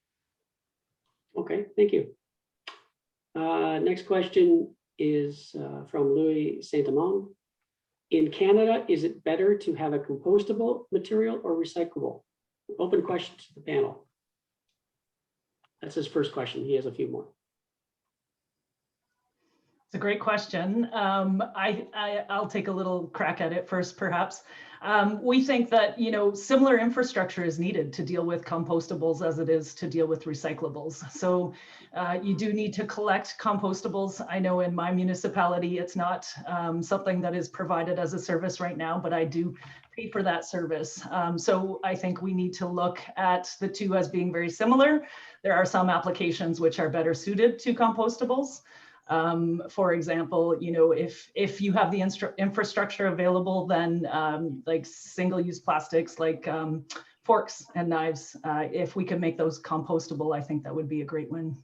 Okay, thank you. Next question is from Louis Saint-Amand. In Canada, is it better to have a compostable material or recyclable? Open question to the panel. That's his first question. He has a few more. It's a great question. I'll take a little crack at it first, perhaps. We think that similar infrastructure is needed to deal with compostables as it is to deal with recyclables. So you do need to collect compostables. I know in my municipality, it's not something that is provided as a service right now, but I do pay for that service. So I think we need to look at the two as being very similar. There are some applications which are better suited to compostables. For example, if you have the infrastructure available, then like single-use plastics like forks and knives, if we can make those compostable, I think that would be a great win.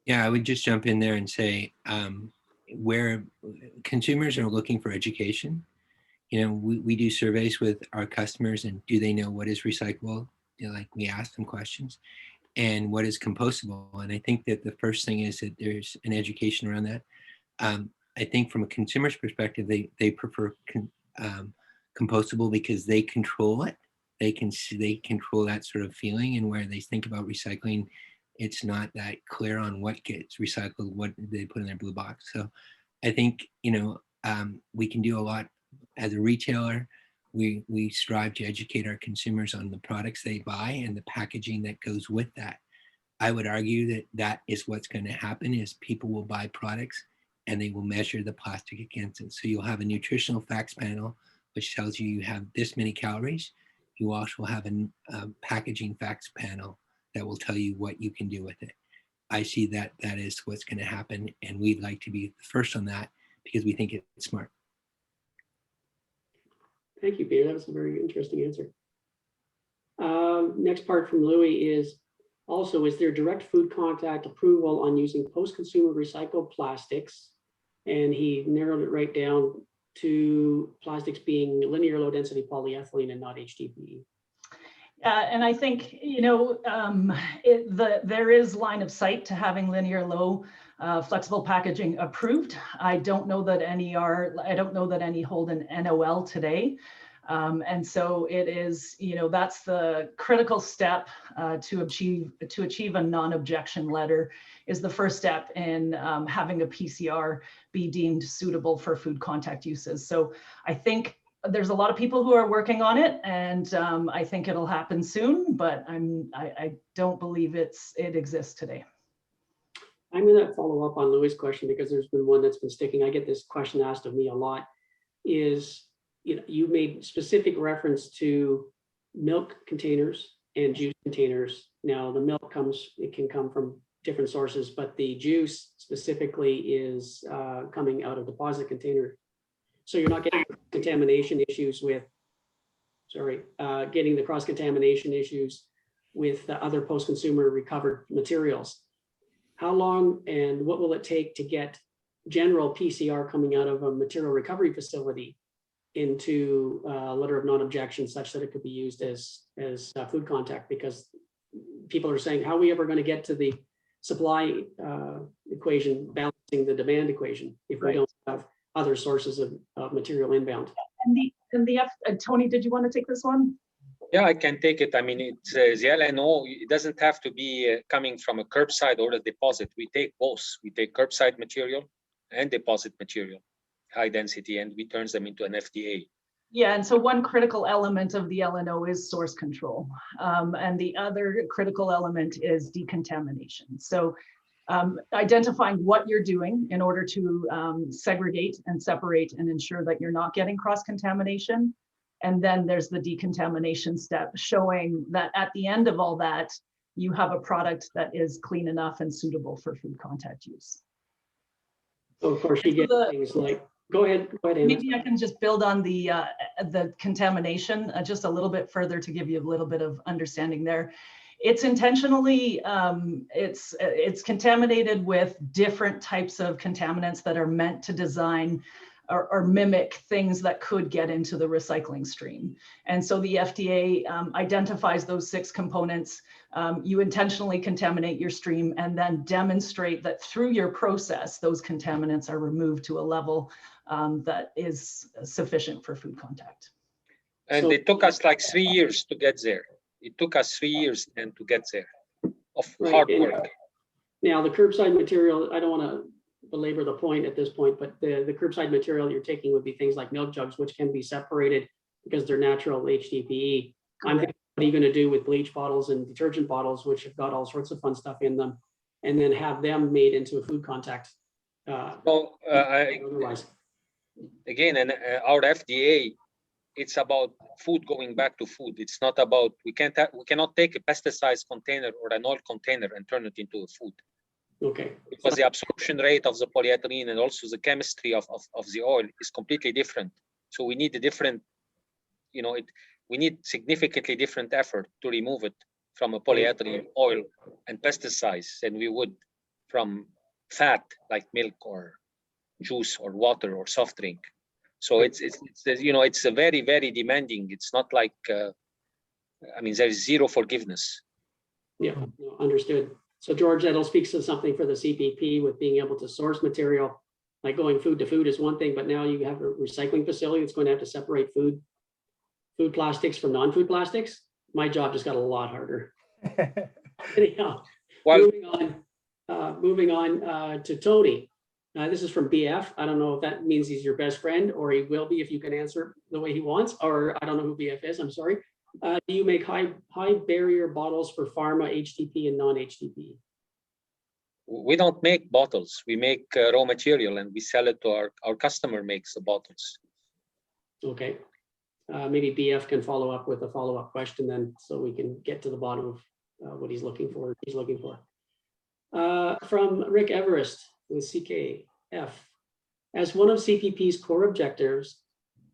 Yeah, I would just jump in there and say, where consumers are looking for education. You know, we do surveys with our customers, and do they know what is recyclable? You know, like we ask them questions, and what is compostable. And I think that the first thing is that there's an education around that. I think from a consumer's perspective, they prefer compostable because they control it. They control that sort of feeling, and where they think about recycling, it's not that clear on what gets recycled, what they put in their blue box. So I think, you know, we can do a lot as a retailer. We strive to educate our consumers on the products they buy and the packaging that goes with that. I would argue that that is what's going to happen is people will buy products and they will measure the plastic against it. So you'll have a nutritional facts panel, which tells you you have this many calories. You also have a packaging facts panel that will tell you what you can do with it. I see that that is what's going to happen, and we'd like to be the first on that because we think it's smart. Thank you, Peter. That was a very interesting answer. Next part from Louis is also, is there direct food contact approval on using post-consumer recycled plastics? And he narrowed it right down to plastics being linear low density polyethylene and not HDPE. And I think, you know, there is line of sight to having linear low flexible packaging approved. I don't know that any are. I don't know that any hold an NOL today. And so it is, you know, that's the critical step to achieve a non-objection letter, is the first step in having a PCR be deemed suitable for food contact uses. So I think there's a lot of people who are working on it, and I think it'll happen soon, but I don't believe it exists today. I'm going to follow up on Louis' question because there's been one that's been sticking. I get this question asked of me a lot. Is, you know, you made specific reference to milk containers and juice containers. Now the milk it can come from different sources, but the juice specifically is coming out of deposit container. So you're not getting contamination issues with, getting the cross-contamination issues with the other post-consumer recovered materials. How long and what will it take to get general PCR coming out of a material recovery facility into a letter of non-objection such that it could be used as food contact? Because people are saying, how are we ever going to get to the supply equation, balancing the demand equation, if we don't have other sources of material inbound? And Tony, did you want to take this one? Yeah, I can take it. I mean, it's the LNO, it doesn't have to be coming from a curbside or a deposit. We take both. We take curbside material and deposit material, high density, and we turn them into an FDA. Yeah, and so one critical element of the LNO is source control. And the other critical element is decontamination. So identifying what you're doing in order to segregate and separate and ensure that you're not getting cross-contamination. And then there's the decontamination step, showing that at the end of all that, you have a product that is clean enough and suitable for food contact use. So of course, you get things like, go ahead, Anna. Maybe I can just build on the contamination just a little bit further to give you a little bit of understanding there. It's intentionally, it's contaminated with different types of contaminants that are meant to design or mimic things that could get into the recycling stream. And so the FDA identifies those 6 components. You intentionally contaminate your stream and then demonstrate that through your process, those contaminants are removed to a level that is sufficient for food contact. And it took us like 3 years to get there. It took us 3 years then to get there of hard work. Now the curbside material, I don't want to belabor the point at this point, but the curbside material you're taking would be things like milk jugs, which can be separated because they're natural HDPE. I'm thinking, what are you going to do with bleach bottles and detergent bottles, which have got all sorts of fun stuff in them, and then have them made into a food contact? Again, our FDA, it's about food going back to food. It's not about, we cannot take a pesticides container or an oil container and turn it into a food. Okay. Because the absorption rate of the polyethylene and also the chemistry of the oil is completely different. So we need a different, you know, we need significantly different effort to remove it from a polyethylene oil and pesticides than we would from fat like milk or juice or water or soft drink. So it's a very, very demanding. It's not like, I mean, there's zero forgiveness. Yeah, no, understood. So George, that'll speak to something for the CPP with being able to source material, like going food to food is one thing, but now you have a recycling facility that's going to have to separate food plastics from non-food plastics. My job just got a lot harder. Anyhow, Well, moving on to Tony. This is from BF. I don't know if that means he's your best friend, or he will be if you can answer the way he wants, or I don't know who BF is, I'm sorry. Do you make high barrier bottles for pharma, HTP, and non-HTP? we don't make bottles. We make raw material and we sell it to our customer makes the bottles. Okay. Maybe BF can follow up with a follow-up question then, so we can get to the bottom of what he's looking for. From Rick Everest with CKF. As one of CPP's core objectives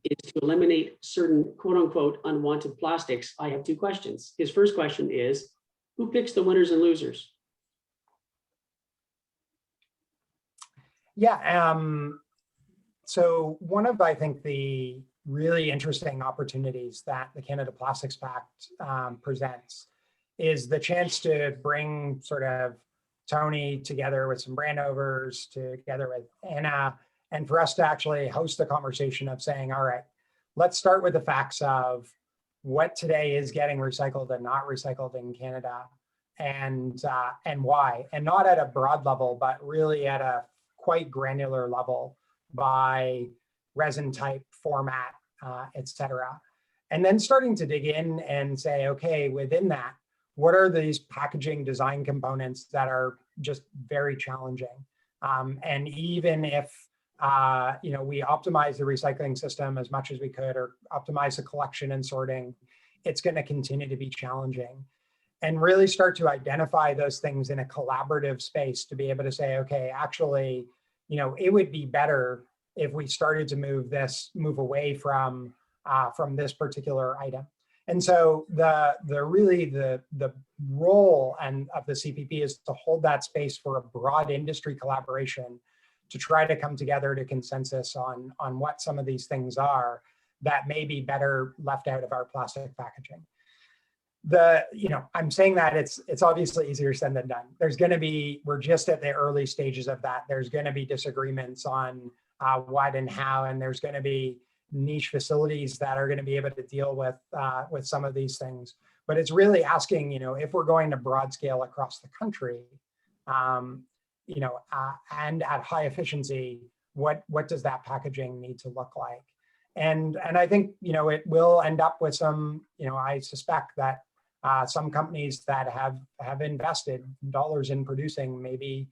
is to eliminate certain quote unquote unwanted plastics, I have two questions. His first question is, who picks the winners and losers? Yeah, so one of, I think, the really interesting opportunities that the Canada Plastics Pact presents is the chance to bring sort of Tony together with some brand owners, together with Anna, and for us to actually host the conversation of saying, all right, let's start with the facts of what today is getting recycled and not recycled in Canada, and why, and not at a broad level, but really at a quite granular level by resin type, format, et cetera. And then starting to dig in and say, okay, within that, what are these packaging design components that are just very challenging? And even if we optimize the recycling system as much as we could, or optimize the collection and sorting, it's going to continue to be challenging. And really start to identify those things in a collaborative space to be able to say, okay, actually, it would be better if we started to move away from this particular item. And so the role of the CPP is to hold that space for a broad industry collaboration to try to come together to consensus on what some of these things are that may be better left out of our plastic packaging. I'm saying that it's obviously easier said than done. We're just at the early stages of that. There's going to be disagreements on what and how, and there's going to be niche facilities that are going to be able to deal with some of these things. But it's really asking, if we're going to broad scale across the country, and at high efficiency, what does that packaging need to look like? And I think, it will end up with some, I suspect that some companies that have invested dollars in producing maybe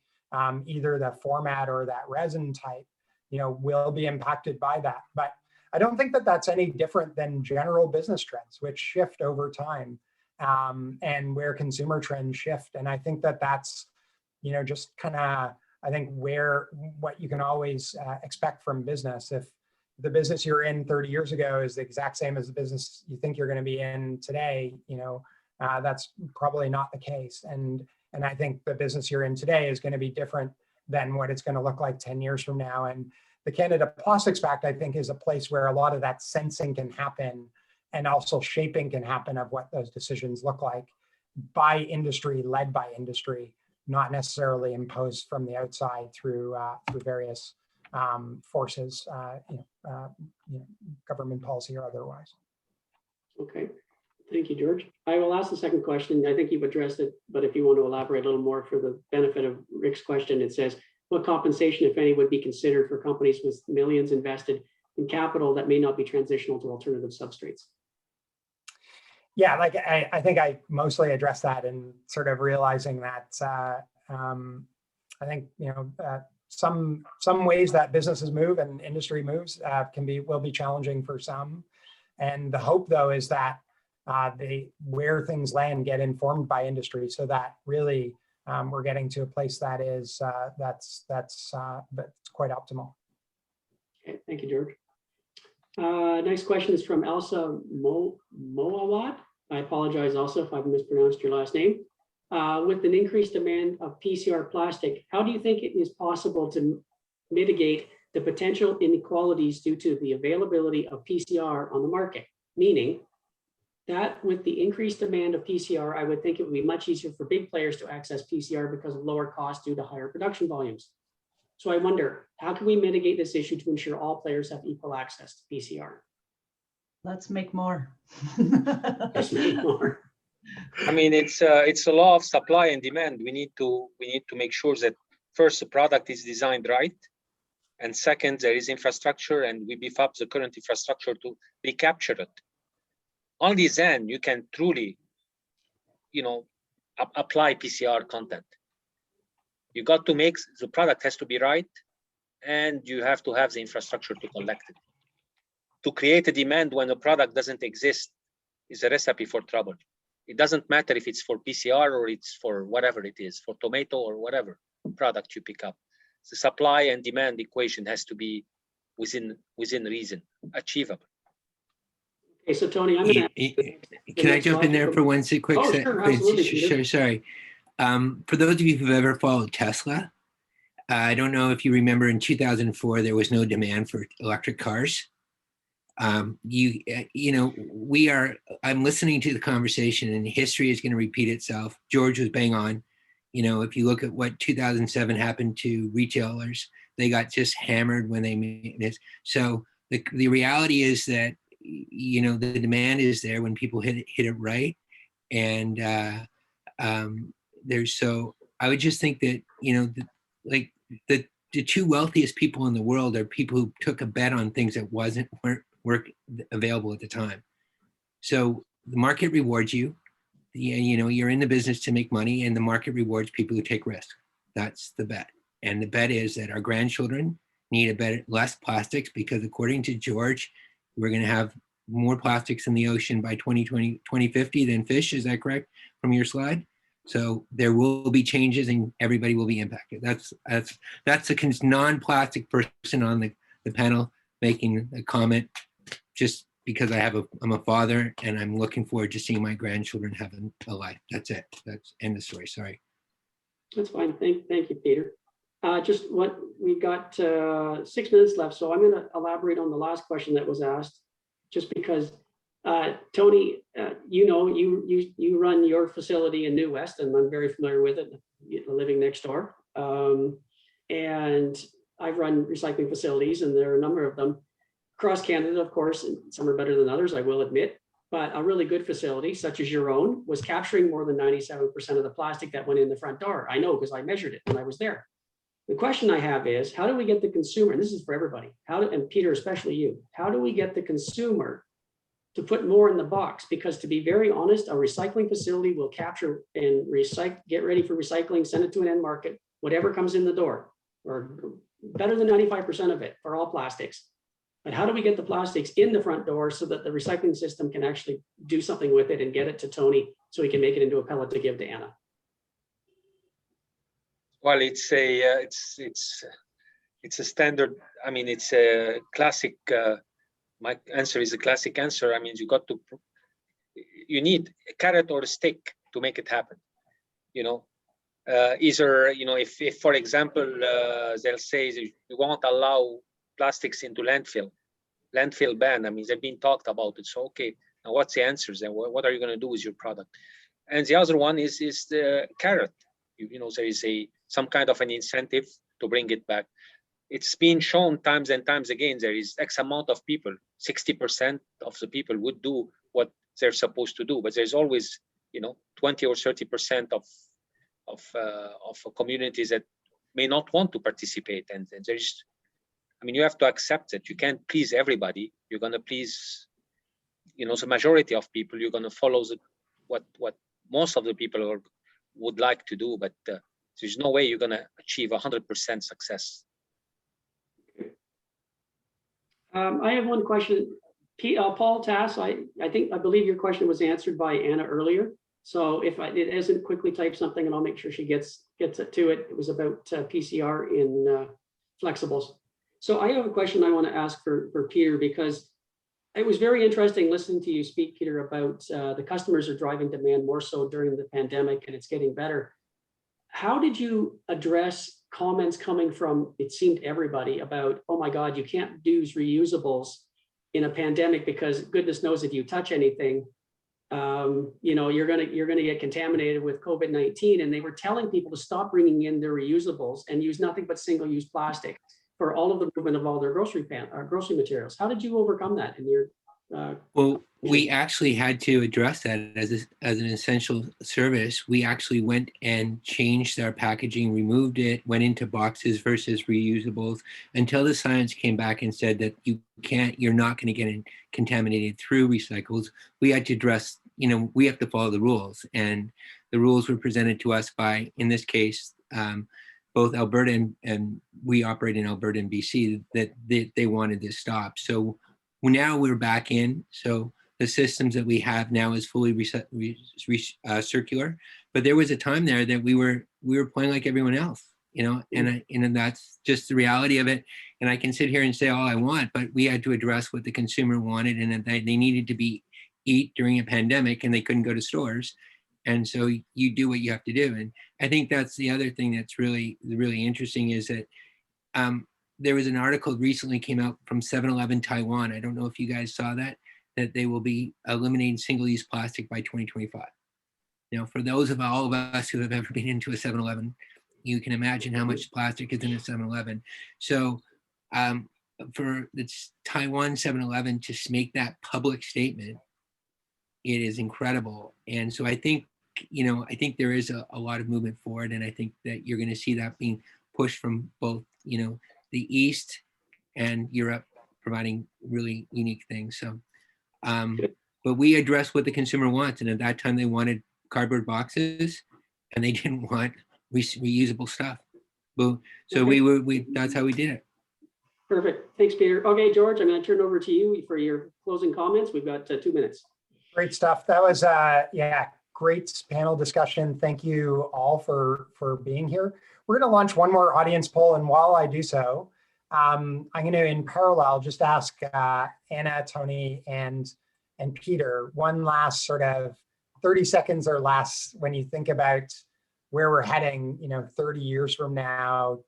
either the format or that resin type, will be impacted by that. But I don't think that that's any different than general business trends, which shift over time, and where consumer trends shift. And I think that that's, just kind of, I think what you can always expect from business. If the business you're in 30 years ago is the exact same as the business you think you're going to be in today, that's probably not the case. And I think the business you're in today is going to be different than what it's going to look like 10 years from now. And the Canada Plastics Pact, I think, is a place where a lot of that sensing can happen, and also shaping can happen of what those decisions look like by industry, led by industry, not necessarily imposed from the outside through various forces, government policy or otherwise. Okay, thank you, George. I will ask the second question. I think you've addressed it, but if you want to elaborate a little more for the benefit of Rick's question, it says, what compensation, if any, would be considered for companies with millions invested in capital that may not be transitional to alternative substrates? Yeah, like I think I mostly addressed that in sort of realizing that I think some ways that businesses move and industry moves will be challenging for some, and the hope though is that where things land get informed by industry, so that really we're getting to a place that is that's quite optimal. Okay, thank you, George. Next question is from Elsa Moawat. I apologize also if I've mispronounced your last name. With an increased demand of PCR plastic, how do you think it is possible to mitigate the potential inequalities due to the availability of PCR on the market, meaning that with the increased demand of PCR, I would think it would be much easier for big players to access PCR because of lower costs due to higher production volumes. So I wonder, how can we mitigate this issue to ensure all players have equal access to PCR? Let's make more. Let's make more. I mean, it's a law of supply and demand. We need to make sure that first the product is designed right, and second there is infrastructure, and we beef up the current infrastructure to recapture it. Only then you can truly, apply PCR content. You got to make the product has to be right, and you have to have the infrastructure to collect it. To create a demand when a product doesn't exist is a recipe for trouble. It doesn't matter if it's for PCR or it's for whatever it is, for tomato or whatever product you pick up. The supply and demand equation has to be within reason, achievable. Okay, so Tony, I'm going to. Can I jump in there for one quick Oh, second? sure, absolutely, Peter. Sure, sorry. For those of you who've ever followed Tesla, I don't know if you remember in 2004, there was no demand for electric cars. I'm listening to the conversation, and history is going to repeat itself. George was bang on. If you look at what 2007 happened to retailers, they got just hammered when they made this. So the reality is that, the demand is there when people hit it right. And so I would just think that, the two wealthiest people in the world are people who took a bet on things that weren't available at the time. So the market rewards you. You're in the business to make money, and the market rewards people who take risks. That's the bet. And the bet is that our grandchildren need less plastics, because according to George, we're going to have more plastics in the ocean by 2050 than fish. Is that correct from your slide? So there will be changes, and everybody will be impacted. That's a non-plastic person on the panel making a comment, just because I'm a father, and I'm looking forward to seeing my grandchildren have a life. That's it. That's end of story. Sorry. That's fine. Thank you, Peter. We've got 6 minutes left, so I'm going to elaborate on the last question that was asked, just because Tony, you run your facility in New West, and I'm very familiar with it, living next door. And I've run recycling facilities, and there are a number of them across Canada, of course, and some are better than others, I will admit. But a really good facility, such as your own, was capturing more than 97% of the plastic that went in the front door. I know, because I measured it when I was there. The question I have is, how do we get the consumer, and this is for everybody, and Peter, especially you, how do we get the consumer to put more in the box? Because to be very honest, a recycling facility will capture and get ready for recycling, send it to an end market, whatever comes in the door, or better than 95% of it for all plastics. But how do we get the plastics in the front door so that the recycling system can actually do something with it and get it to Tony so he can make it into a pellet to give to Anna? Well, it's a standard. I mean, it's a classic. My answer is a classic answer. I mean, you need a carrot or a stick to make it happen. Either if for example they'll say we won't allow plastics into landfill ban. I mean, they've been talked about it. So okay, now what's the answers then? What are you going to do with your product? And the other one is the carrot. There is some kind of an incentive to bring it back. It's been shown times and times again. There is X amount of people, 60% of the people would do what they're supposed to do, but there's always 20 or 30% of communities that may not want to participate, and there's. I mean, you have to accept that you can't please everybody. You're going to please, the majority of people. You're going to follow what most of the people would like to do, but there's no way you're going to achieve 100% success. I have one question. Paul Tass, I believe your question was answered by Anna earlier. So if it isn't, quickly type something and I'll make sure she gets to it. It was about PCR in flexibles. So I have a question I want to ask for Peter, because it was very interesting listening to you speak, Peter, about the customers are driving demand more so during the pandemic, and it's getting better. How did you address comments coming from, it seemed, everybody about, oh my God, you can't use reusables in a pandemic because goodness knows if you touch anything, you're gonna get contaminated with COVID-19. And they were telling people to stop bringing in their reusables and use nothing but single-use plastic for all of the movement of all their grocery materials. How did you overcome that in your? Well, we actually had to address that as an essential service. We actually went and changed our packaging, removed it, went into boxes versus reusables until the science came back and said that you're not going to get contaminated through recycles. We had to address, we have to follow the rules, and the rules were presented to us by, in this case, both Alberta and we operate in Alberta and BC, that they wanted to stop. So now we're back in. So the systems that we have now is fully circular. But there was a time there that we were playing like everyone else, and that's just the reality of it. And I can sit here and say all I want, but we had to address what the consumer wanted, and that they needed to eat during a pandemic, and they couldn't go to stores. And so you do what you have to do. And I think that's the other thing that's really, really interesting is that there was an article recently came out from 7-Eleven Taiwan. I don't know if you guys saw that they will be eliminating single-use plastic by 2025. Now, for those of all of us who have ever been into a 7-Eleven, you can imagine how much plastic is in a 7-Eleven. So for the Taiwan 7-Eleven to make that public statement, it is incredible. And so I think there is a lot of movement forward, and I think that you're going to see that being pushed from both, the East and Europe, providing really unique things. So, but we address what the consumer wants, and at that time they wanted cardboard boxes, and they didn't want reusable stuff. So that's how we did it. Perfect. Thanks, Peter. Okay, George, I'm going to turn it over to you for your closing comments. We've got 2 minutes. Great stuff. That was great panel discussion. Thank you all for being here. We're going to launch one more audience poll, and while I do so, I'm going to, in parallel, just ask Anna, Tony, and Peter one last sort of 30 seconds or less when you think about where we're heading, 30 years from now,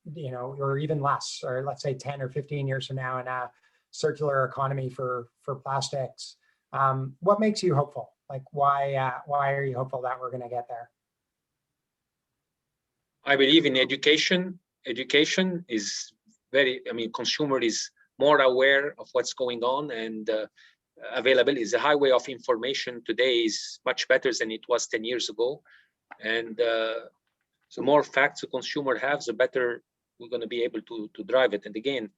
or even less, or let's say 10 or 15 years from now in a circular economy for plastics. What makes you hopeful? Like, why are you hopeful that we're going to get there? I believe in education. Education is consumer is more aware of what's going on, and availability is a highway of information today is much better than it was 10 years ago. And the more facts the consumer has, the better we're going to be able to drive it. And again,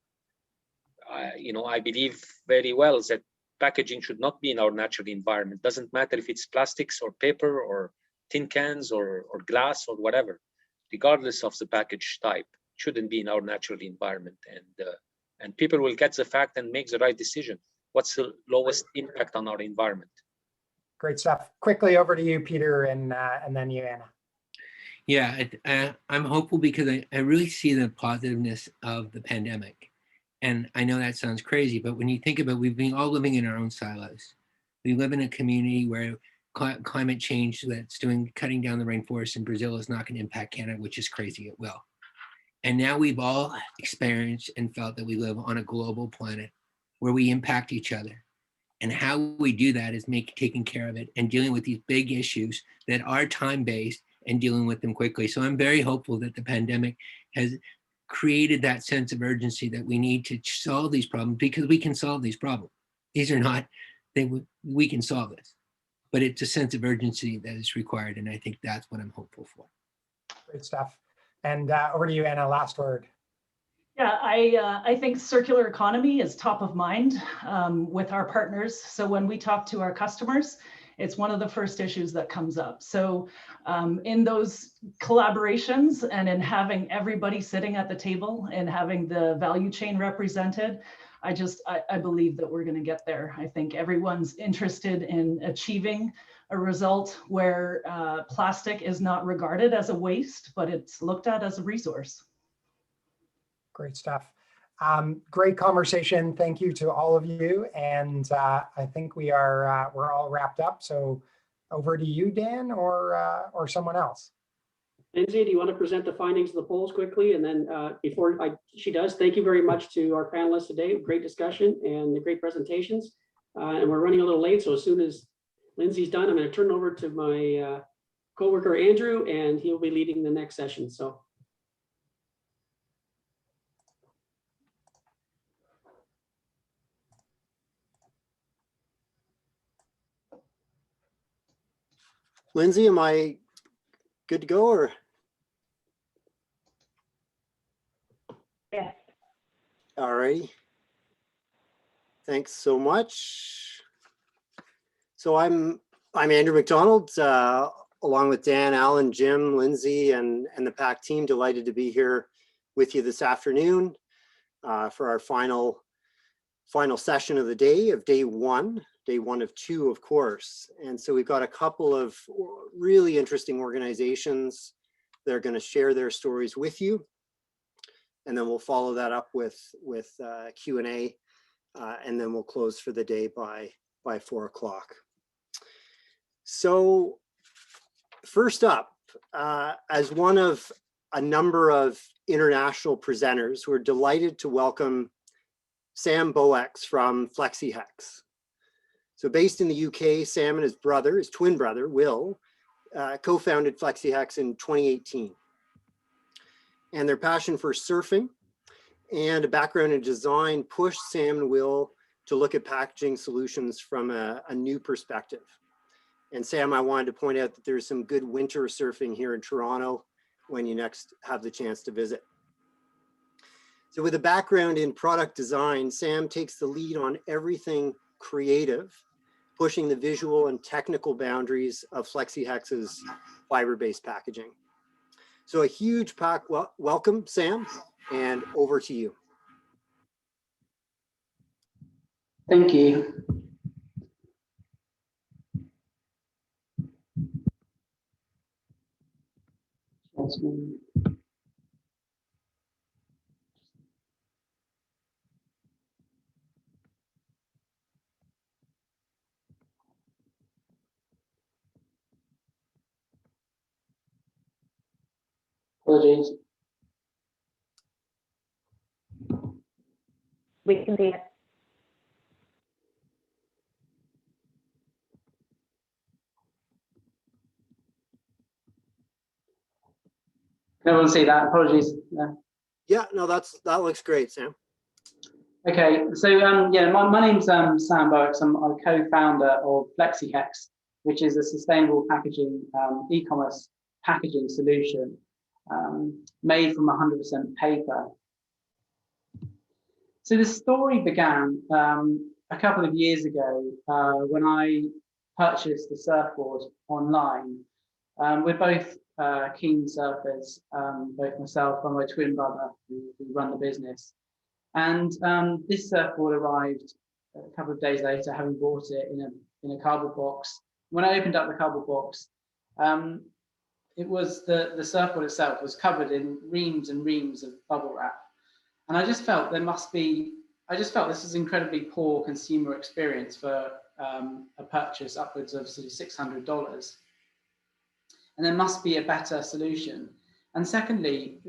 I believe very well that packaging should not be in our natural environment. Doesn't matter if it's plastics or paper or tin cans or glass or whatever. Regardless of the package type, shouldn't be in our natural environment, and people will get the fact and make the right decision. What's the lowest impact on our environment? Great stuff. Quickly over to you, Peter, and then you, Anna. Yeah, I'm hopeful because I really see the positiveness of the pandemic, and I know that sounds crazy, but when you think about, we've been all living in our own silos. We live in a community where climate change that's cutting down the rainforest in Brazil is not going to impact Canada, which is crazy. It will. And now we've all experienced and felt that we live on a global planet where we impact each other. And how we do that is taking care of it and dealing with these big issues that are time-based and dealing with them quickly. So I'm very hopeful that the pandemic has created that sense of urgency that we need to solve these problems, because we can solve these problems. These are not, we can solve this. But it's a sense of urgency that is required, and I think that's what I'm hopeful for. Great stuff. And over to you, Anna, last word. Yeah, I think circular economy is top of mind with our partners. So when we talk to our customers, it's one of the first issues that comes up. So in those collaborations and in having everybody sitting at the table and having the value chain represented, I believe that we're going to get there. I think everyone's interested in achieving a result where plastic is not regarded as a waste, but it's looked at as a resource. Great stuff. Great conversation. Thank you to all of you. And I think we're all wrapped up. So over to you, Dan, or someone else. Lindsay, do you want to present the findings of the polls quickly? And then she does, thank you very much to our panelists today. Great discussion and the great presentations. And we're running a little late, so as soon as Lindsay's done, I'm going to turn it over to my coworker Andrew, and he'll be leading the next session. So. Lindsay, am I good to go or? Yes. All righty. Thanks so much. So I'm Andrew McDonald, along with Dan, Alan, Jim, Lindsay, and the PAC team. Delighted to be here with you this afternoon for our final session of the day, of day one of two, of course. And so we've got a couple of really interesting organizations that are going to share their stories with you. And then we'll follow that up with Q&A, and then we'll close for the day by 4 o'clock. So first up, as one of a number of international presenters, we're delighted to welcome Sam Boax from Flexi Hex. So based in the UK, Sam and his brother, his twin brother, Will, co-founded Flexi Hex in 2018. And their passion for surfing and a background in design pushed Sam and Will to look at packaging solutions from a new perspective. And Sam, I wanted to point out that there's some good winter surfing here in Toronto when you next have the chance to visit. So with a background in product design, Sam takes the lead on everything creative, pushing the visual and technical boundaries of Flexi Hex's fiber-based packaging. So a huge PAC welcome, Sam, and over to you. Thank you. Apologies. We can see it. Can everyone see that? Apologies. No. Yeah, no, that looks great, Sam. Okay, so yeah, my name's Sam Boax. I'm a co-founder of Flexi Hex, which is a sustainable packaging e-commerce packaging solution made from 100% paper. So the story began a couple of years ago when I purchased the surfboard online. We're both keen surfers, both myself and my twin brother who run the business. And this surfboard arrived a couple of days later, having bought it in a cardboard box. When I opened up the cardboard box, it was the surfboard itself was covered in reams and reams of bubble wrap. And I just felt this is incredibly poor consumer experience for a purchase upwards of sort of $600. And there must be a better solution. And secondly,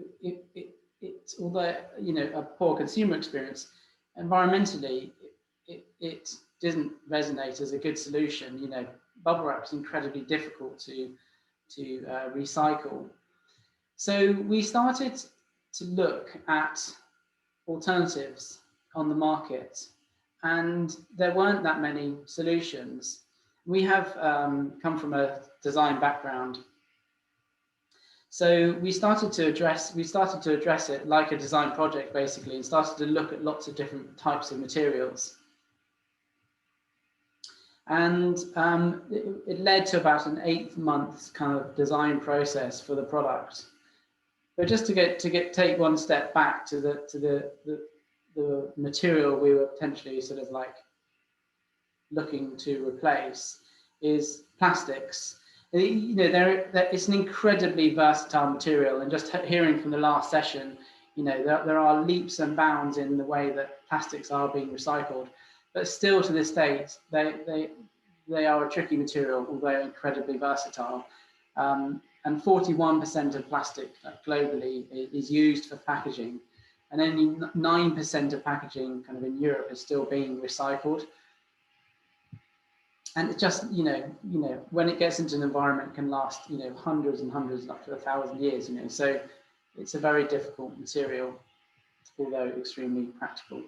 it's although a poor consumer experience, environmentally it didn't resonate as a good solution. Bubble wrap is incredibly difficult to recycle. So we started to look at alternatives on the market, and there weren't that many solutions. We have come from a design background. So we started to address it like a design project, basically, and started to look at lots of different types of materials. And it led to about an 8-month kind of design process for the product. But just to take one step back to the material we were potentially sort of like looking to replace is plastics. It's an incredibly versatile material, and just hearing from the last session, there are leaps and bounds in the way that plastics are being recycled, but still to this date, they are a tricky material, although incredibly versatile. And and 41% of plastic globally is used for packaging, and only 9% of packaging kind of in Europe is still being recycled. And it just, when it gets into an environment, can last, hundreds and hundreds, up to 1,000 years, so it's a very difficult material, although extremely practical.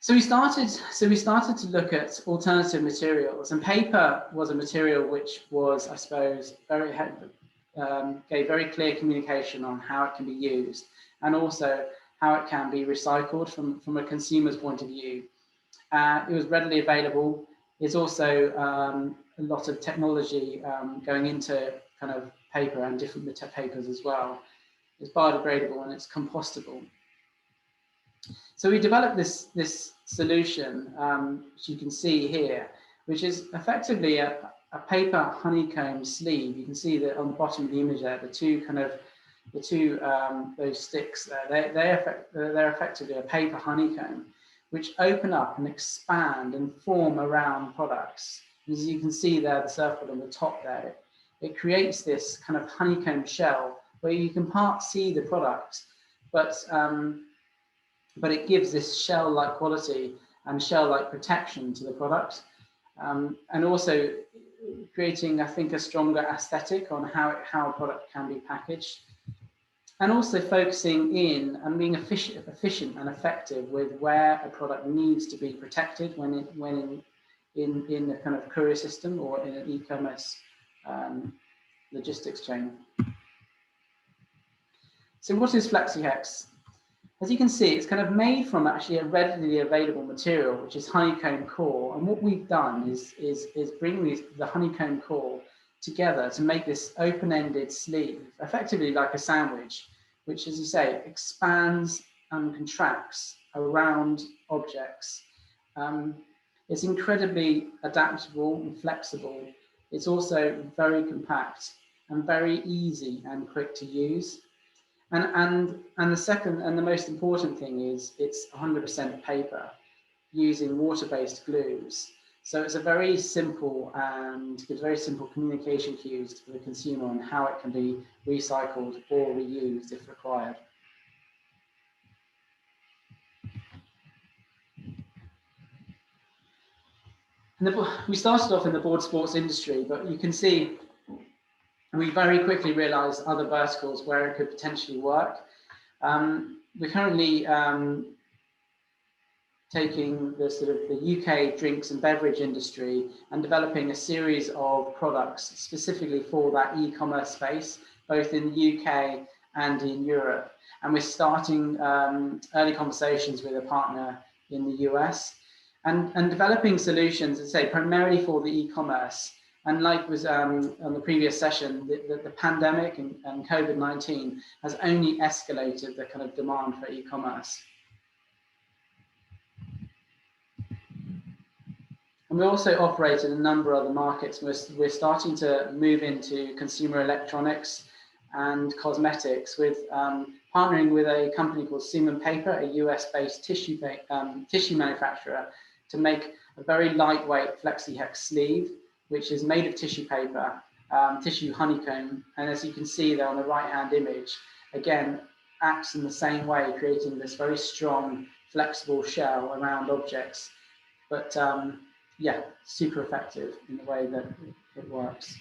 So we started to look at alternative materials, and paper was a material which was, I suppose, gave very clear communication on how it can be used, and also how it can be recycled from a consumer's point of view. It was readily available. There's also a lot of technology going into kind of paper and different papers as well. It's biodegradable and it's compostable. So we developed this solution, which you can see here, which is effectively a paper honeycomb sleeve. You can see that on the bottom of the image there, those sticks there, they're effectively a paper honeycomb, which open up and expand and form around products. As you can see there, the circle on the top there, it creates this kind of honeycomb shell where you can part see the product, but it gives this shell-like quality and shell-like protection to the product, and also creating, I think, a stronger aesthetic on how a product can be packaged, and also focusing in and being efficient and effective with where a product needs to be protected when in a kind of courier system or in an e-commerce logistics chain. So what is Flexi Hex? As you can see, it's kind of made from actually a readily available material, which is honeycomb core. And what we've done is bring the honeycomb core together to make this open-ended sleeve, effectively like a sandwich, which, as you say, expands and contracts around objects. It's incredibly adaptable and flexible. It's also very compact and very easy and quick to use. And the second and the most important thing is it's 100% paper using water-based glues. So it's a very simple and gives very simple communication cues to the consumer on how it can be recycled or reused if required. And we started off in the board sports industry, but you can see we very quickly realized other verticals where it could potentially work. We're currently taking the UK drinks and beverage industry and developing a series of products specifically for that e-commerce space, both in the UK and in Europe. And we're starting early conversations with a partner in the US and developing solutions, let's say, primarily for the e-commerce. And like was on the previous session, the pandemic and COVID-19 has only escalated the kind of demand for e-commerce. And we also operate in a number of other markets. We're starting to move into consumer electronics and cosmetics with partnering with a company called Seaman Paper, a US-based tissue manufacturer, to make a very lightweight Flexi Hex sleeve, which is made of tissue paper, tissue honeycomb. And as you can see there on the right-hand image, again, acts in the same way, creating this very strong, flexible shell around objects. But yeah, super effective in the way that it works.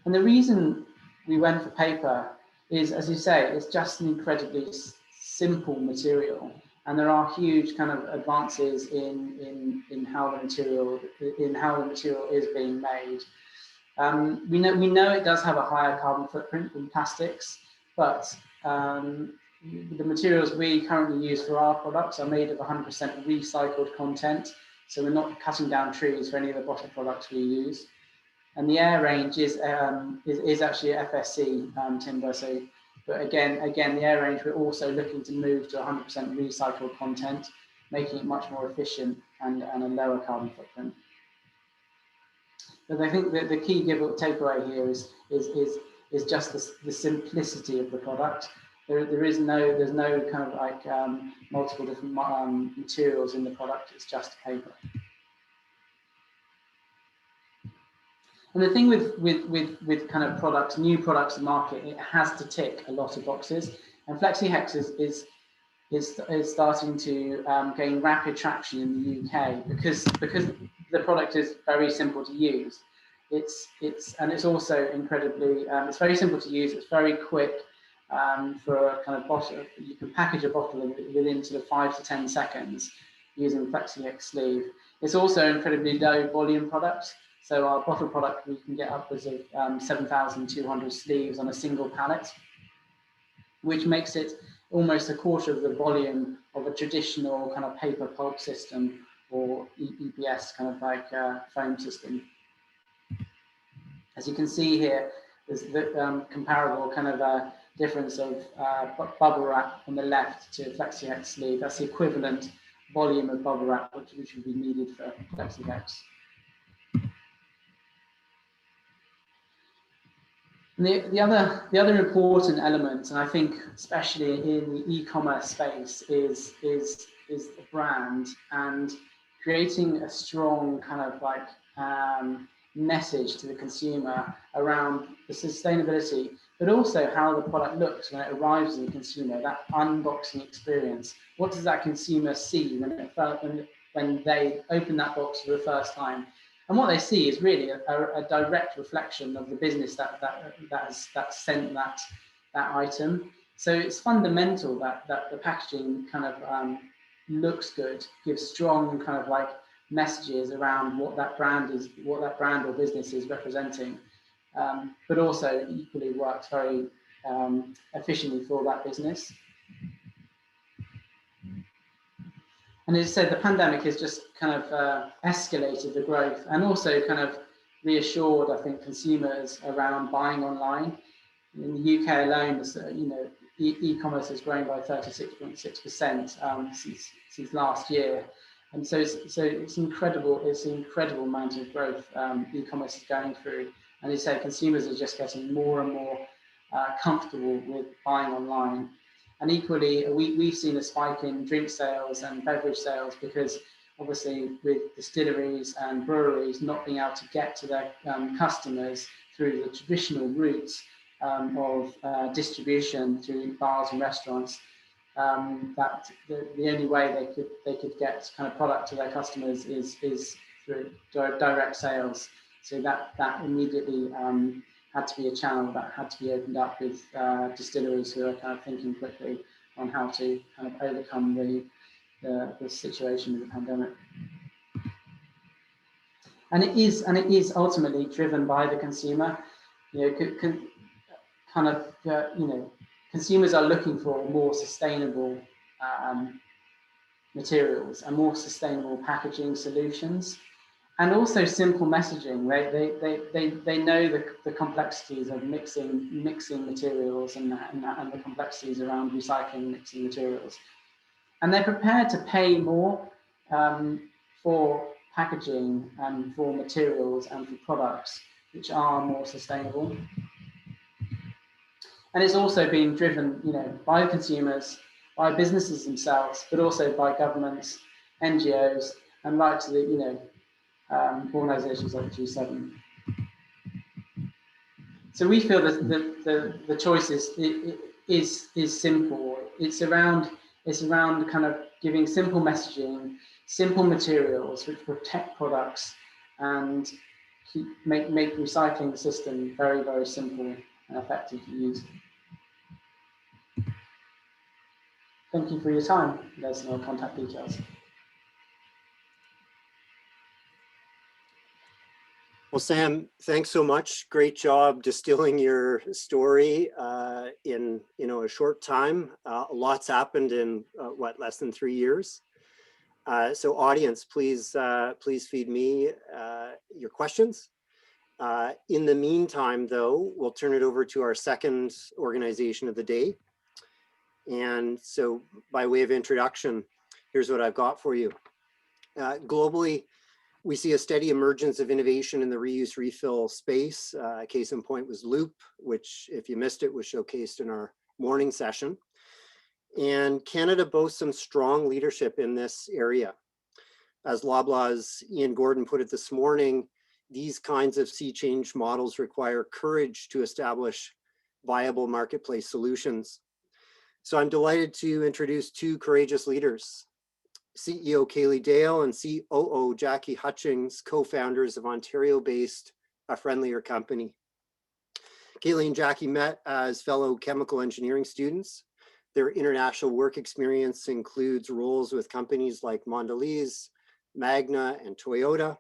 And the reason we went for paper is, as you say, it's just an incredibly simple material. And there are huge kind of advances in how the material is being made. We know it does have a higher carbon footprint than plastics, but the materials we currently use for our products are made of 100% recycled content. So we're not cutting down trees for any of the bottle products we use. And the air range is actually FSC timber. So, but again, the air range, we're also looking to move to 100% recycled content, making it much more efficient and a lower carbon footprint. But I think that the key takeaway here is just the simplicity of the product. There's no kind of like multiple different materials in the product. It's just paper. And the thing with kind of products, new products to market, it has to tick a lot of boxes. And Flexi Hex is starting to gain rapid traction in the UK because the product is very simple to use. It's also incredibly it's very simple to use. It's very quick for a kind of bottle. You can package a bottle within sort of 5 to 10 seconds using Flexi Hex sleeve. It's also incredibly low volume product. So our bottle product, we can get upwards of 7,200 sleeves on a single pallet, which makes it almost a quarter of the volume of a traditional kind of paper pulp system or EPS kind of like foam system. As you can see here, there's the comparable kind of difference of bubble wrap on the left to Flexi Hex sleeve. That's the equivalent volume of bubble wrap which would be needed for Flexi Hex. And the other important element, and I think especially in the e-commerce space, is the brand and creating a strong kind of like message to the consumer around the sustainability, but also how the product looks when it arrives to the consumer. That unboxing experience. What does that consumer see when they open that box for the first time? And what they see is really a direct reflection of the business that sent that item. So it's fundamental that the packaging kind of looks good, gives strong kind of like messages around what that brand is, what that brand or business is representing, but also equally works very efficiently for that business. And as I said, the pandemic has just kind of escalated the growth and also kind of reassured, I think, consumers around buying online. In the UK alone, you know, e-commerce has grown by 36.6% since last year, and so it's incredible. It's an incredible amount of growth e-commerce is going through, and as I say, consumers are just getting more and more comfortable with buying online. And equally, we've seen a spike in drink sales and beverage sales because obviously with distilleries and breweries not being able to get to their customers through the traditional routes of distribution through bars and restaurants, that the only way they could get kind of product to their customers is through direct sales. So that immediately had to be a channel that had to be opened up with distilleries who are kind of thinking quickly on how to kind of overcome the situation with the pandemic. And it is ultimately driven by the consumer. You know, consumers are looking for more sustainable materials and more sustainable packaging solutions. And also simple messaging. They know the complexities of mixing materials and the complexities around recycling mixing materials, and they're prepared to pay more for packaging and for materials and for products which are more sustainable. And it's also being driven, you know, by consumers, by businesses themselves, but also by governments, NGOs, and right to the, you know, organizations like G7. So we feel that the choice is simple. It's around kind of giving simple messaging, simple materials which protect products and make recycling the system very, very simple and effective to use. Thank you for your time. There's no contact details. Well, Sam, thanks so much. Great job distilling your story in a short time. Lots happened in less than 3 years. So audience, please feed me your questions. In the meantime, though, we'll turn it over to our second organization of the day. And so by way of introduction, here's what I've got for you. Globally, we see a steady emergence of innovation in the reuse refill space. Case in point was Loop, which, if you missed it, was showcased in our morning session. And Canada boasts some strong leadership in this area. As Loblaw's Ian Gordon put it this morning, these kinds of sea change models require courage to establish viable marketplace solutions. So I'm delighted to introduce two courageous leaders, CEO Kaylee Dale and COO Jackie Hutchings, co-founders of Ontario-based A Friendlier Company. Kaylee and Jackie met as fellow chemical engineering students. Their international work experience includes roles with companies like Mondelez, Magna, and Toyota,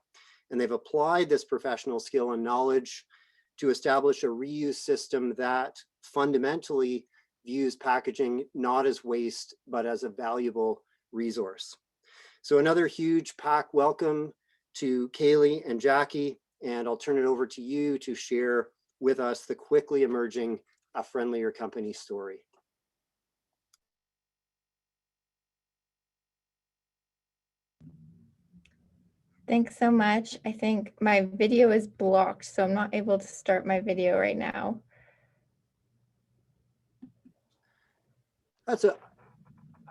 and they've applied this professional skill and knowledge to establish a reuse system that fundamentally views packaging not as waste, but as a valuable resource. So another huge PAC welcome to Kaylee and Jackie, and I'll turn it over to you to share with us the quickly emerging A Friendlier Company story. Thanks so much. I think my video is blocked, so I'm not able to start my video right now.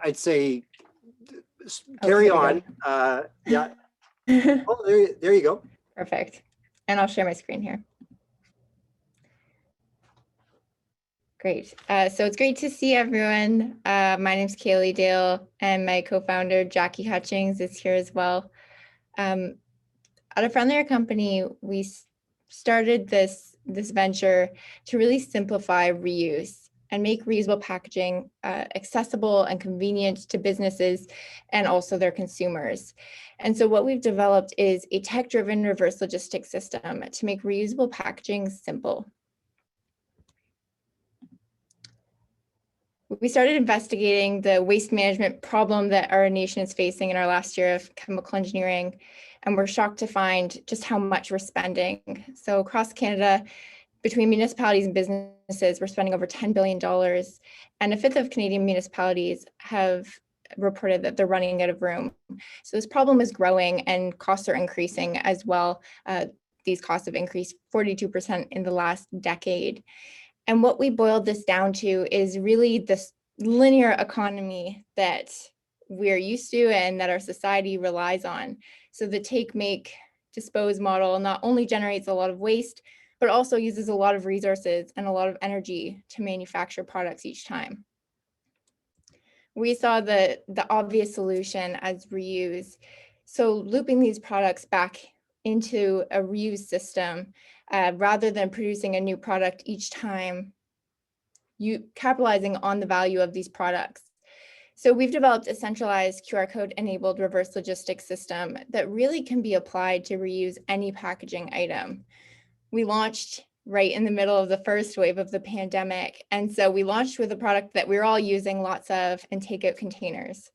I'd say, Oh, carry here we on. go. Yeah. Oh, there you go. Perfect. And I'll share my screen here. Great. So it's great to see everyone. My name's Kaylee Dale, and my co-founder Jackie Hutchings is here as well. At A Friendlier Company, we started this venture to really simplify reuse and make reusable packaging accessible and convenient to businesses and also their consumers. And so what we've developed is a tech-driven reverse logistics system to make reusable packaging simple. We started investigating the waste management problem that our nation is facing in our last year of chemical engineering, and we're shocked to find just how much we're spending. So across Canada, between municipalities and businesses, we're spending over $10 billion, and a fifth of Canadian municipalities have reported that they're running out of room. So this problem is growing and costs are increasing as well. These costs have increased 42% in the last decade. And what we boiled this down to is really this linear economy that we're used to and that our society relies on. So the take, make, dispose model not only generates a lot of waste, but also uses a lot of resources and a lot of energy to manufacture products each time. We saw the obvious solution as reuse. So looping these products back into a reuse system rather than producing a new product each time, capitalizing on the value of these products. So we've developed a centralized QR code enabled reverse logistics system that really can be applied to reuse any packaging item. We launched right in the middle of the first wave of the pandemic. And so we launched with a product that we're all using lots of and takeout containers.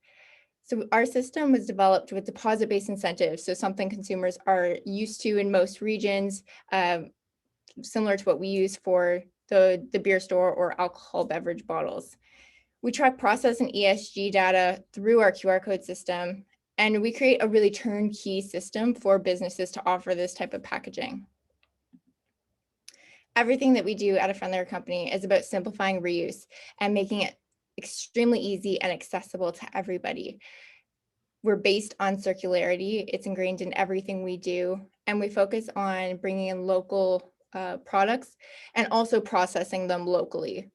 So our system was developed with deposit-based incentives. So something consumers are used to in most regions, similar to what we use for the beer store or alcohol beverage bottles. We track process and ESG data through our QR code system, and we create a really turnkey system for businesses to offer this type of packaging. Everything that we do at A Friendlier Company is about simplifying reuse and making it extremely easy and accessible to everybody. We're based on circularity. It's ingrained in everything we do, and we focus on bringing in local products and also processing them locally.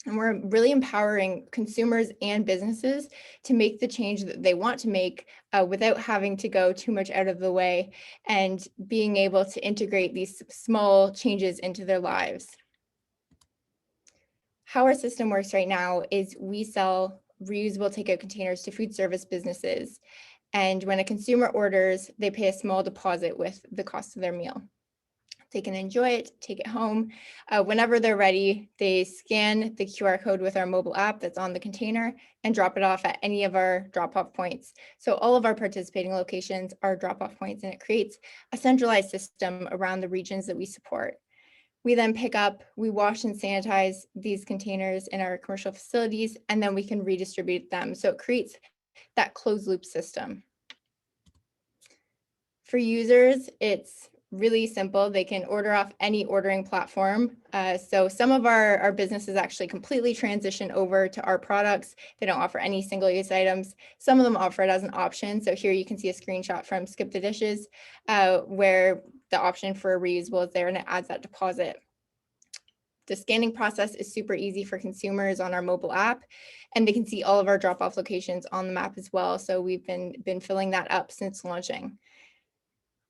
And we're really empowering consumers and businesses to make the change that they want to make without having to go too much out of the way and being able to integrate these small changes into their lives. How our system works right now is we sell reusable takeout containers to food service businesses. And when a consumer orders, they pay a small deposit with the cost of their meal. They can enjoy it, take it home. Whenever they're ready, they scan the QR code with our mobile app that's on the container and drop it off at any of our drop-off points. So all of our participating locations are drop-off points, and it creates a centralized system around the regions that we support. We then pick up, we wash and sanitize these containers in our commercial facilities, and then we can redistribute them. So it creates that closed loop system. For users, it's really simple. They can order off any ordering platform. So some of our businesses actually completely transition over to our products. They don't offer any single-use items. Some of them offer it as an option. So here you can see a screenshot from Skip the Dishes, where the option for reusable is there and it adds that deposit. The scanning process is super easy for consumers on our mobile app, and they can see all of our drop-off locations on the map as well. So we've been filling that up since launching.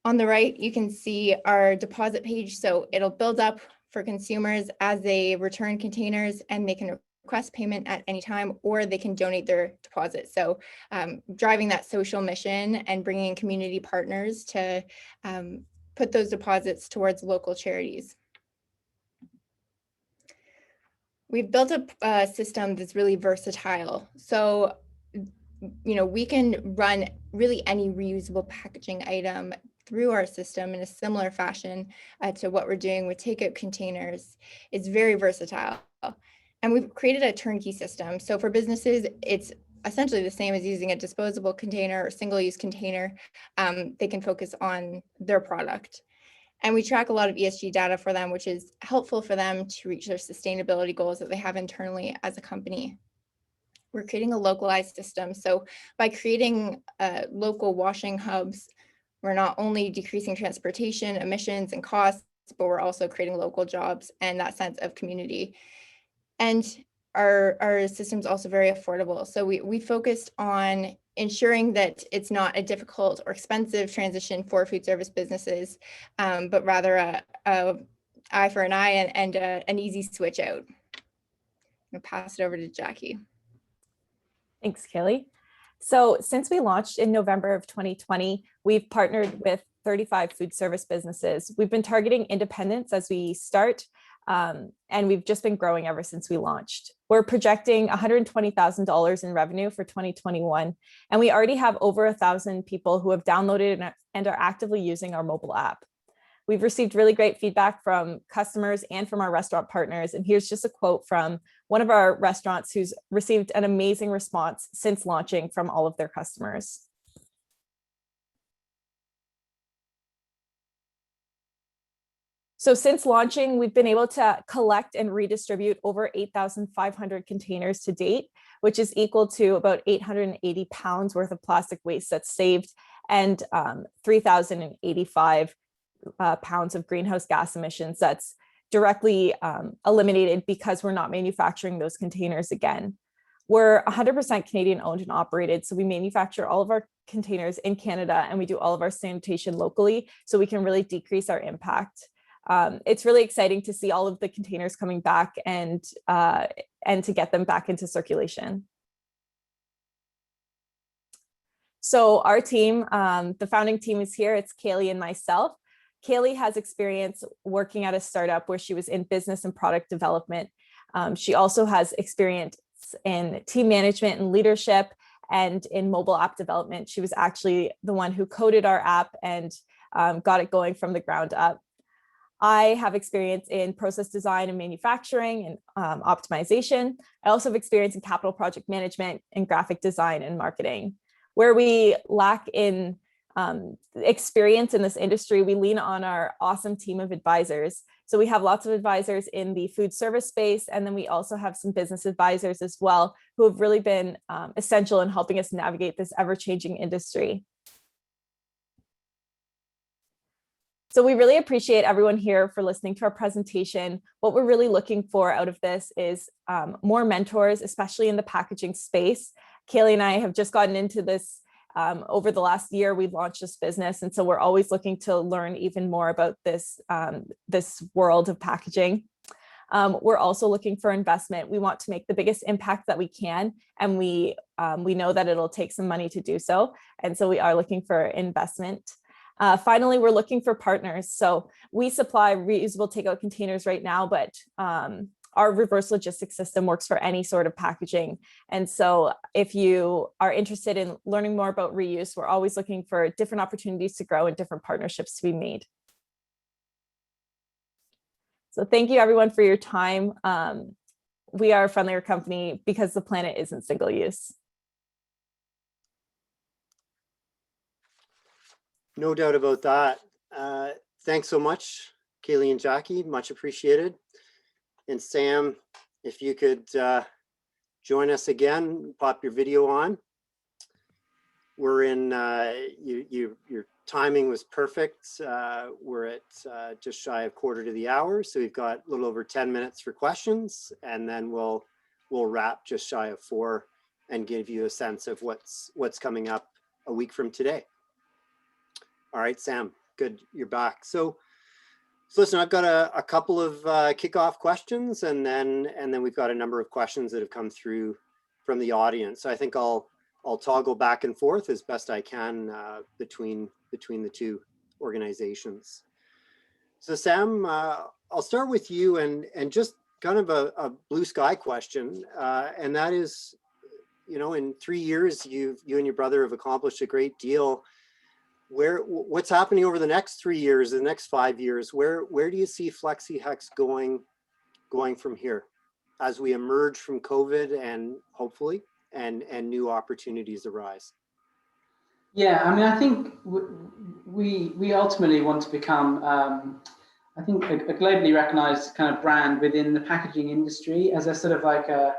On the right, you can see our deposit page. So it'll build up for consumers as they return containers, and they can request payment at any time, or they can donate their deposit. So driving that social mission and bringing in community partners to put those deposits towards local charities. We've built a system that's really versatile. So, we can run really any reusable packaging item through our system in a similar fashion to what we're doing with takeout containers. It's very versatile. And we've created a turnkey system. So for businesses, it's essentially the same as using a disposable container or single-use container. They can focus on their product. And we track a lot of ESG data for them, which is helpful for them to reach their sustainability goals that they have internally as a company. We're creating a localized system. So by creating local washing hubs, we're not only decreasing transportation emissions and costs, but we're also creating local jobs and that sense of community. And our system's also very affordable. So we focused on ensuring that it's not a difficult or expensive transition for food service businesses, but rather a eye for an eye and an easy switch out. I'll pass it over to Jackie. Thanks, Kaylee. So since we launched in November of 2020, we've partnered with 35 food service businesses. We've been targeting independents as we start, and we've just been growing ever since we launched. We're projecting $120,000 in revenue for 2021, and we already have over 1,000 people who have downloaded and are actively using our mobile app. We've received really great feedback from customers and from our restaurant partners. And here's just a quote from one of our restaurants who's received an amazing response since launching from all of their customers. So since launching, we've been able to collect and redistribute over 8,500 containers to date, which is equal to about 880 pounds worth of plastic waste that's saved and 3,085 pounds of greenhouse gas emissions that's directly eliminated because we're not manufacturing those containers again. We're 100% Canadian owned and operated, so we manufacture all of our containers in Canada and we do all of our sanitation locally, so we can really decrease our impact. It's really exciting to see all of the containers coming back and to get them back into circulation. So our team, the founding team is here. It's Kaylee and myself. Kaylee has experience working at a startup where she was in business and product development. She also has experience in team management and leadership and in mobile app development. She was actually the one who coded our app and got it going from the ground up. I have experience in process design and manufacturing and optimization. I also have experience in capital project management and graphic design and marketing. Where we lack in experience in this industry, we lean on our awesome team of advisors. So we have lots of advisors in the food service space, and then we also have some business advisors as well, who have really been essential in helping us navigate this ever-changing industry. So we really appreciate everyone here for listening to our presentation. What we're really looking for out of this is more mentors, especially in the packaging space. Kaylee and I have just gotten into this over the last year. We've launched this business, and so we're always looking to learn even more about this, this world of packaging. We're also looking for investment. We want to make the biggest impact that we can, and we know that it'll take some money to do so, and so we are looking for investment. Finally, we're looking for partners. So we supply reusable takeout containers right now, but our reverse logistics system works for any sort of packaging. And so if you are interested in learning more about reuse, we're always looking for different opportunities to grow and different partnerships to be made. So thank you everyone for your time. We are a friendlier company because the planet isn't single use. No doubt about that. Thanks so much, Kaylee and Jackie, much appreciated. And Sam, if you could join us again, pop your video on. We're in, your timing was perfect. We're at just shy of quarter to the hour. So we've got a little over 10 minutes for questions, and then we'll wrap just shy of 4 and give you a sense of what's coming up a week from today. All right, Sam, good, you're back. So listen, I've got a couple of kickoff questions, and then we've got a number of questions that have come through from the audience. So I think I'll toggle back and forth as best I can between the two organizations. So Sam, I'll start with you and just kind of a blue sky question, and that is, you know, in 3 years, you and your brother have accomplished a great deal. What's happening over the next 3 years, the next 5 years? Where do you see Flexi Hex going from here as we emerge from COVID and hopefully and new opportunities arise? Yeah, I mean, I think we ultimately want to become, I think, a globally recognized kind of brand within the packaging industry as a sort of like a,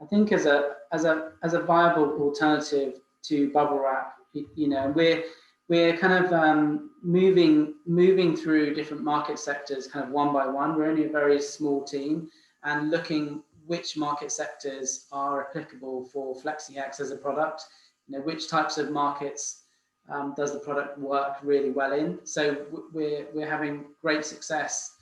I think as a viable alternative to bubble wrap. You know, we're kind of moving through different market sectors kind of one by one. We're only a very small team, and looking which market sectors are applicable for Flexi Hex as a product. You know, which types of markets does the product work really well in? So we're having great success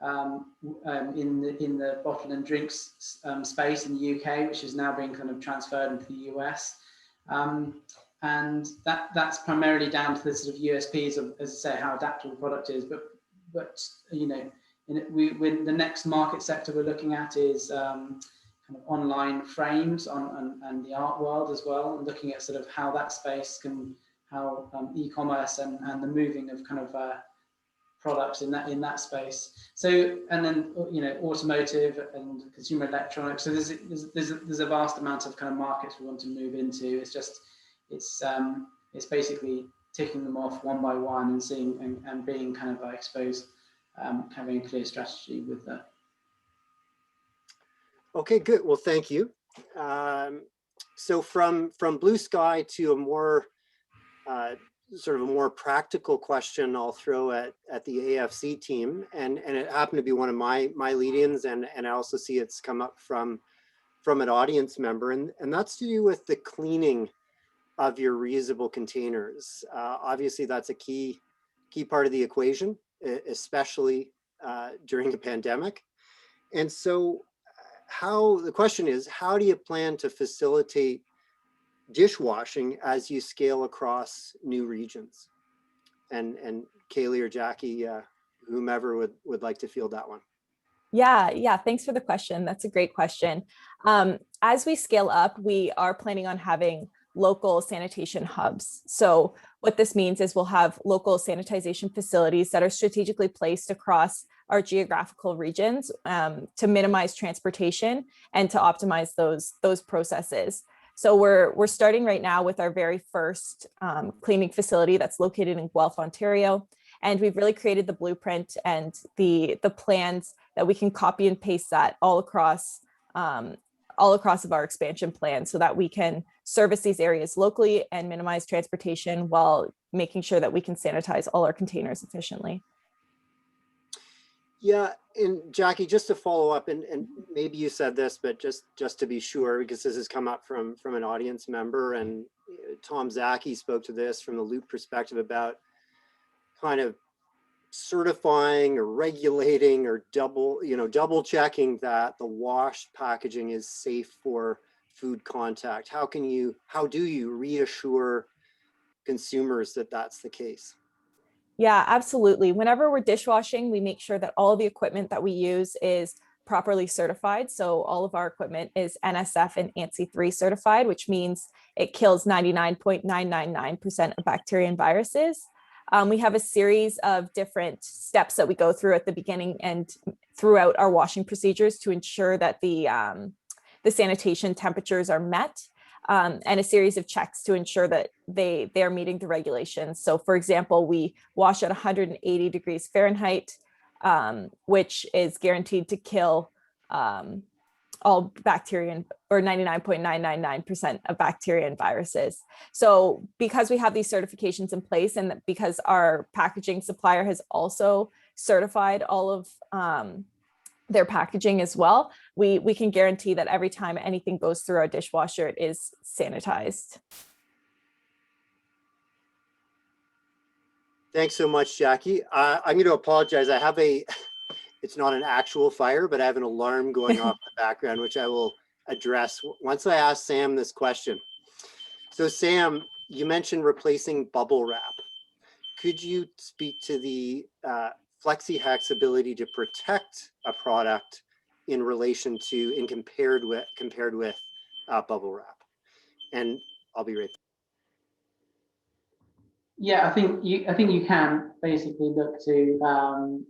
in the bottle and drinks space in the UK, which is now being kind of transferred into the US. And that's primarily down to the sort of USPs of, as I say, how adaptable the product is. But you know, the next market sector we're looking at is kind of online frames and the art world as well, and looking at sort of how that space can, how e-commerce and the moving of kind of products in that space. So, and then, you know, automotive and consumer electronics. So there's a vast amount of kind of markets we want to move into. It's just it's basically ticking them off one by one and seeing and being kind of, I suppose, having a clear strategy with that. Okay, good. Well, thank you. So from blue sky to a more sort of a more practical question I'll throw at the AFC team, and it happened to be one of my lead-ins, and I also see it's come up from an audience member, and that's to do with the cleaning of your reusable containers. Obviously, that's a key part of the equation, especially during a pandemic. And so the question is, how do you plan to facilitate dishwashing as you scale across new regions? And Kaylee or Jackie, whomever would like to field that one. Yeah, thanks for the question. That's a great question. As we scale up, we are planning on having local sanitation hubs. So what this means is we'll have local sanitization facilities that are strategically placed across our geographical regions to minimize transportation and to optimize those processes. So we're starting right now with our very first cleaning facility that's located in Guelph, Ontario. And we've really created the blueprint and the plans that we can copy and paste that all across of our expansion plan, so that we can service these areas locally and minimize transportation while making sure that we can sanitize all our containers efficiently. Yeah, and Jackie, just to follow up, and maybe you said this, but just to be sure, because this has come up from an audience member, and Tom Zaki spoke to this from the Loop perspective about kind of certifying or regulating or double checking that the washed packaging is safe for food contact. How do you reassure consumers that that's the case? Yeah, absolutely. Whenever we're dishwashing, we make sure that all of the equipment that we use is properly certified. So all of our equipment is NSF and ANSI 3 certified, which means it kills 99.999% of bacteria and viruses. We have a series of different steps that we go through at the beginning and throughout our washing procedures to ensure that the sanitation temperatures are met, and a series of checks to ensure that they are meeting the regulations. So for example, we wash at 180 degrees Fahrenheit, which is guaranteed to kill all bacteria or 99.999% of bacteria and viruses. So because we have these certifications in place, and because our packaging supplier has also certified all of their packaging as well, we can guarantee that every time anything goes through our dishwasher, it is sanitized. Thanks so much, Jackie. I'm going to apologize. I have it's not an actual fire, but I have an alarm going off in the background, which I will address once I ask Sam this question. So Sam, you mentioned replacing bubble wrap. Could you speak to the Flexi Hex ability to protect a product in relation to, compared with bubble wrap? And I'll be right there. Yeah, I think you can basically look to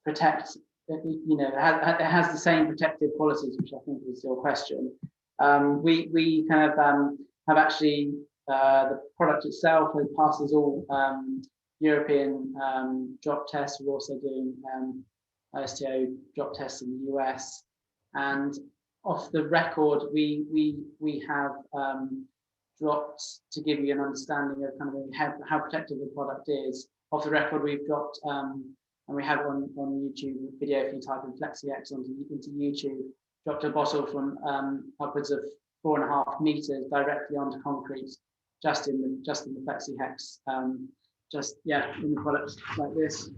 protect. You know, it has the same protective qualities, which I think is your question. We kind of have actually the product itself it passes all European drop tests. We're also doing ISTO drop tests in the US, and off the record, we have dropped, to give you an understanding of kind of how protective the product is. Off the record, we've dropped, and we have on YouTube video, if you type in Flexi Hex into YouTube, dropped a bottle from upwards of 4.5 meters directly onto concrete, just in the Flexi Hex, in the products like this,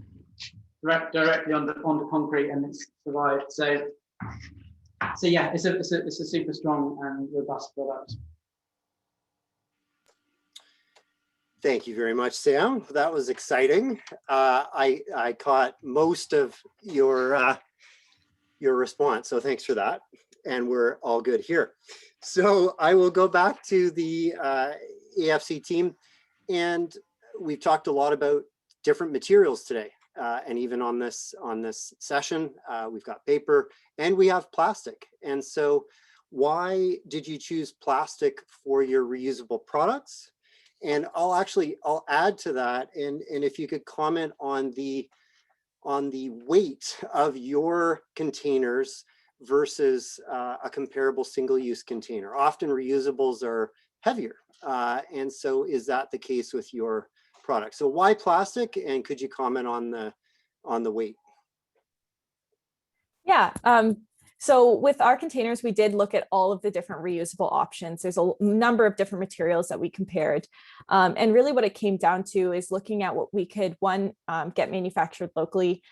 directly onto concrete, and it's survived. So yeah, it's a super strong and robust product. Thank you very much, Sam. That was exciting. I caught most of your response, so thanks for that. And we're all good here. So I will go back to the AFC team, and we've talked a lot about different materials today, and even on this session, we've got paper and we have plastic. And so, why did you choose plastic for your reusable products? And I'll add to that, and if you could comment on the weight of your containers versus a comparable single-use container. Often reusables are heavier, and so is that the case with your product? So why plastic, and could you comment on the weight? Yeah. So with our containers, we did look at all of the different reusable options. There's a number of different materials that we compared. And really what it came down to is looking at what we could, one, get manufactured locally,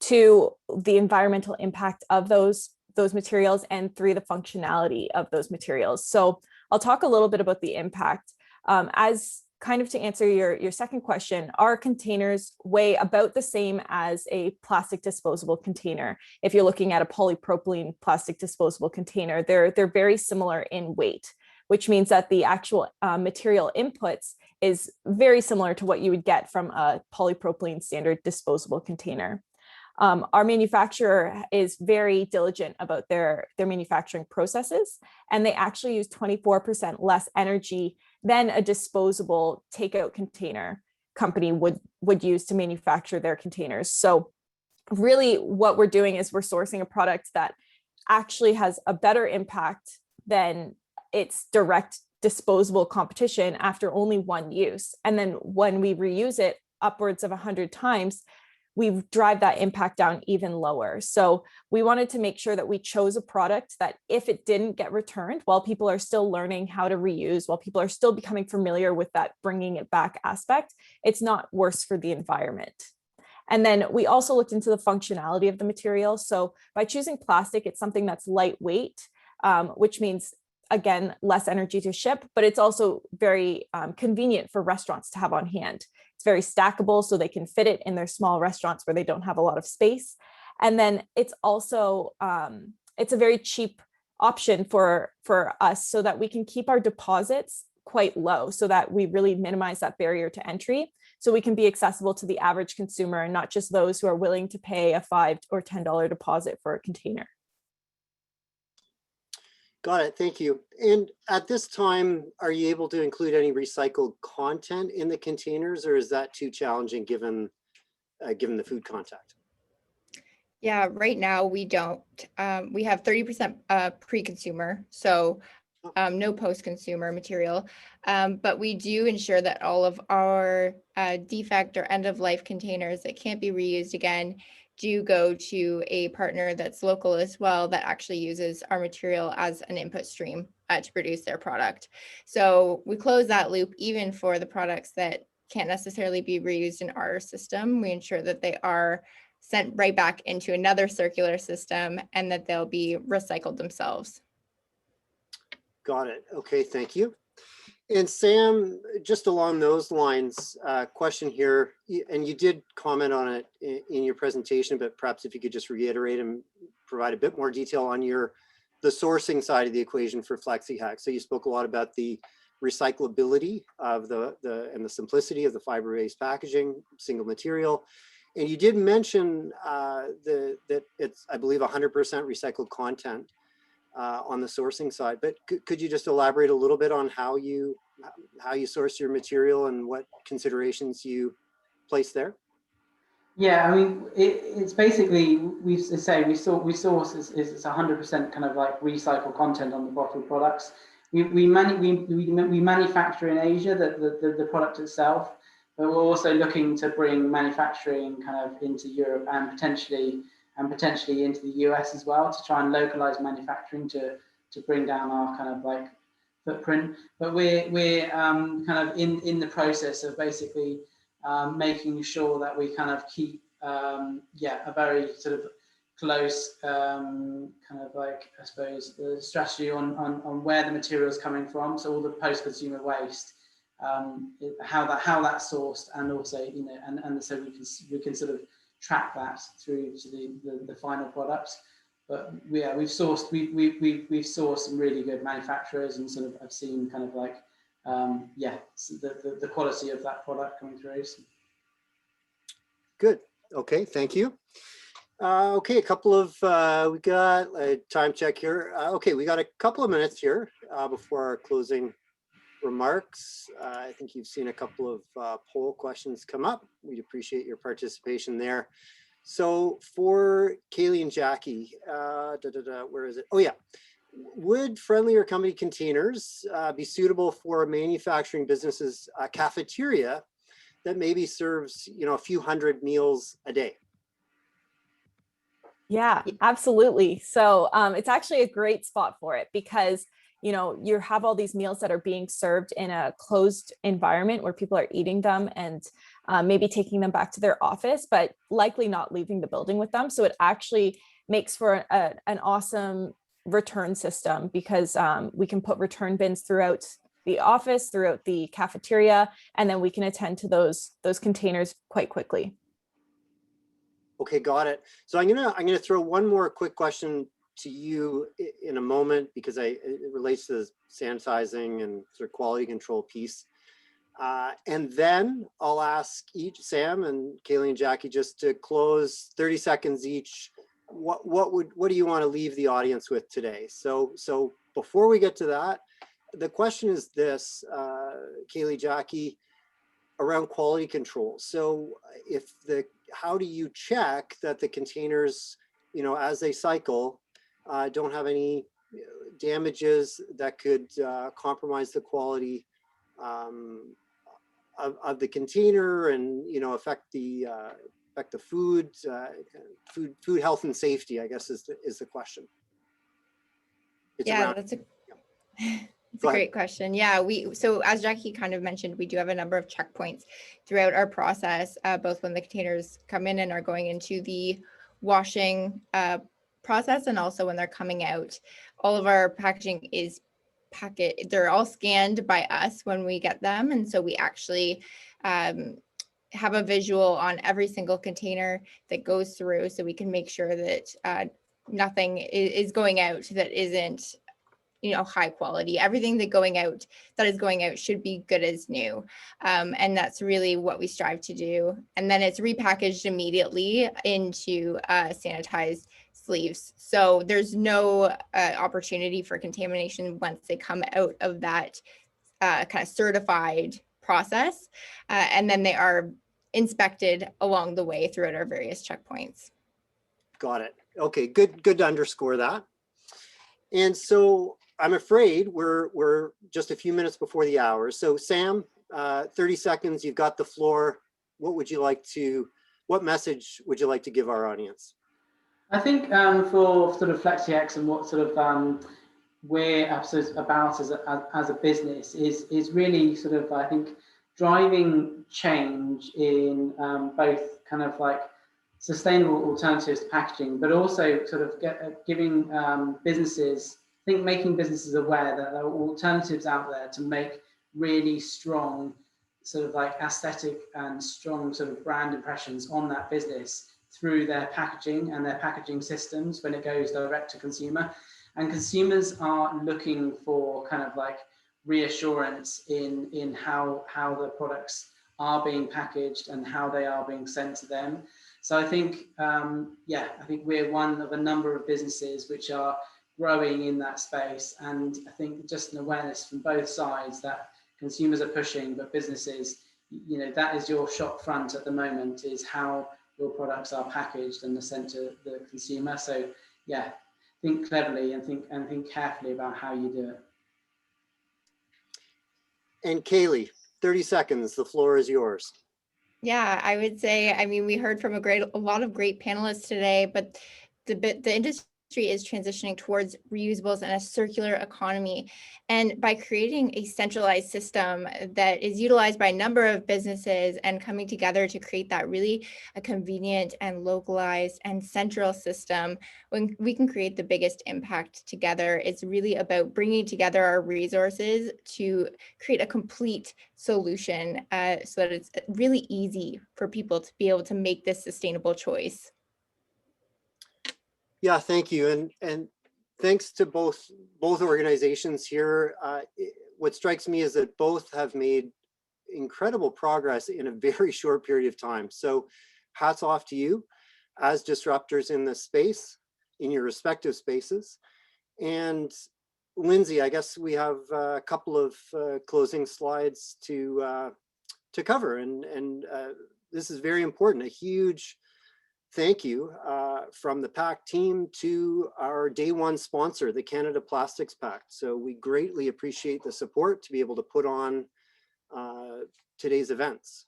two, the environmental impact of those materials, and three, the functionality of those materials. So I'll talk a little bit about the impact. As kind of to answer your second question, our containers weigh about the same as a plastic disposable container. If you're looking at a polypropylene plastic disposable container, they're very similar in weight, which means that the actual material inputs is very similar to what you would get from a polypropylene standard disposable container. Our manufacturer is very diligent about their manufacturing processes, and they actually use 24% less energy than a disposable takeout container company would use to manufacture their containers. So really what we're doing is we're sourcing a product that actually has a better impact than its direct disposable competition after only one use. And then when we reuse it upwards of 100 times, we drive that impact down even lower. So we wanted to make sure that we chose a product that if it didn't get returned, while people are still learning how to reuse, while people are still becoming familiar with that bringing it back aspect, it's not worse for the environment. And then we also looked into the functionality of the material. So by choosing plastic, it's something that's lightweight, which means, again, less energy to ship, but it's also very convenient for restaurants to have on hand. It's very stackable, so they can fit it in their small restaurants where they don't have a lot of space. And then it's also, it's a very cheap option for us, so that we can keep our deposits quite low, so that we really minimize that barrier to entry, so we can be accessible to the average consumer and not just those who are willing to pay a $5 or $10 deposit for a container. Got it. Thank you. And at this time, are you able to include any recycled content in the containers, or is that too challenging given the food contact? Yeah, right now we don't. We have 30% pre-consumer, so no post-consumer material. But we do ensure that all of our defect or end-of-life containers that can't be reused again do go to a partner that's local as well that actually uses our material as an input stream to produce their product. So we close that loop even for the products that can't necessarily be reused in our system. We ensure that they are sent right back into another circular system and that they'll be recycled themselves. Got it. Okay, thank you. And Sam, just along those lines, question here, and you did comment on it in your presentation, but perhaps if you could just reiterate and provide a bit more detail on the sourcing side of the equation for Flexi Hex. So you spoke a lot about the recyclability of and the simplicity of the fiber-based packaging, single material. And you did mention that it's, I believe, 100% recycled content on the sourcing side. But could you just elaborate a little bit on how you source your material and what considerations you place there? Yeah, I mean, it's basically, we source is 100% kind of like recycled content on the bottled products. We manufacture in Asia the product itself, but we're also looking to bring manufacturing kind of into Europe and potentially into the US as well, to try and localize manufacturing to bring down our kind of like footprint. But we're kind of in the process of basically making sure that we kind of keep a very sort of close kind of like, I suppose, the strategy on where the material is coming from. So all the post-consumer waste, how that's sourced, and also, you know, and so we can sort of track that through to the final products. But yeah, we've sourced some really good manufacturers, and sort of I've seen kind of like so the quality of that product coming through. So. Good. Okay, thank you. Okay, a couple of we got a time check here. Okay, we got a couple of minutes here before our closing remarks. I think you've seen a couple of poll questions come up. We'd appreciate your participation there. So for Kaylee and Jackie, where is it? Oh yeah. Would friendlier company containers be suitable for a manufacturing business's cafeteria that maybe serves, you know, a few hundred meals a day? Yeah, absolutely. So it's actually a great spot for it, because you know, you have all these meals that are being served in a closed environment where people are eating them and maybe taking them back to their office, but likely not leaving the building with them. So it actually makes for an awesome return system, because we can put return bins throughout the office, throughout the cafeteria, and then we can attend to those containers quite quickly. Okay, got it. So I'm gonna throw one more quick question to you in a moment, because it relates to the sanitizing and sort of quality control piece. And then I'll ask each, Sam and Kaylee and Jackie, just to close 30 seconds each. What do you want to leave the audience with today? So before we get to that, the question is this, Kaylee, Jackie, around quality control. So how do you check that the containers, you know, as they cycle, don't have any damages that could compromise the quality of the container, and, you know, affect the food health and safety, I guess is the question. It's That's a great question. Yeah, so as Jackie kind of mentioned, we do have a number of checkpoints throughout our process, both when the containers come in and are going into the washing process, and also when they're coming out. All of our packaging is they're all scanned by us when we get them, and so we actually have a visual on every single container that goes through, so we can make sure that nothing is going out that isn't, you know, high quality. Everything that is going out should be good as new, and that's really what we strive to do. And then it's repackaged immediately into sanitized sleeves, so there's no opportunity for contamination once they come out of that kind of certified process, and then they are inspected along the way throughout our various checkpoints. Got it. Okay, good to underscore that. And so I'm afraid we're just a few minutes before the hour. So Sam, 30 seconds, you've got the floor. What message would you like to give our audience? I think for sort of Flexi Hex and what sort of we're about as a business is really sort of, I think, driving change in both kind of like sustainable alternatives to packaging, but also sort of giving businesses, I think making businesses aware that there are alternatives out there to make really strong sort of like aesthetic and strong sort of brand impressions on that business through their packaging and their packaging systems when it goes direct to consumer. And consumers are looking for kind of like reassurance in how the products are being packaged and how they are being sent to them. So I think, I think we're one of a number of businesses which are growing in that space. And I think just an awareness from both sides that consumers are pushing, but businesses, you know, that is your shop front at the moment, is how your products are packaged and are sent to the consumer. So yeah, think cleverly and think carefully about how you do it. And Kaylee, 30 seconds, the floor is yours. Yeah, I would say, I mean, we heard from a lot of great panelists today, but the industry is transitioning towards reusables and a circular economy. And by creating a centralized system that is utilized by a number of businesses and coming together to create that really a convenient and localized and central system, when we can create the biggest impact together. It's really about bringing together our resources to create a complete solution so that it's really easy for people to be able to make this sustainable choice. Yeah, thank you. And thanks to both organizations here. What strikes me is that both have made incredible progress in a very short period of time. So hats off to you as disruptors in this space, in your respective spaces. And Lindsay, I guess we have a couple of closing slides to cover. And this is very important, a huge thank you from the PAC team to our day one sponsor, the Canada Plastics Pact. So we greatly appreciate the support to be able to put on today's events.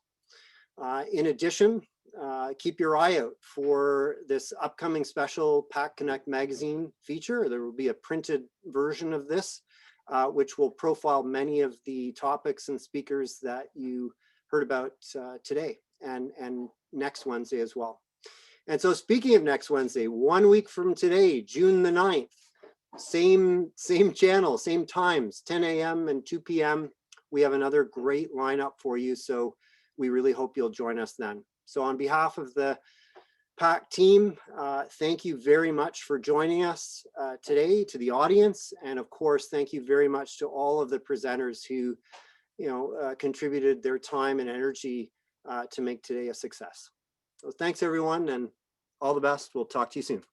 In addition, keep your eye out for this upcoming special PAC Connect magazine feature. There will be a printed version of this, which will profile many of the topics and speakers that you heard about today and next Wednesday as well. And so speaking of next Wednesday, 1 week from today, June the 9th, same channel, same times, 10 a.m. and 2 p.m. We have another great lineup for you. So we really hope you'll join us then. So on behalf of the PAC team, thank you very much for joining us today, to the audience. And of course, thank you very much to all of the presenters who, contributed their time and energy to make today a success. So thanks everyone and all the best. We'll talk to you soon.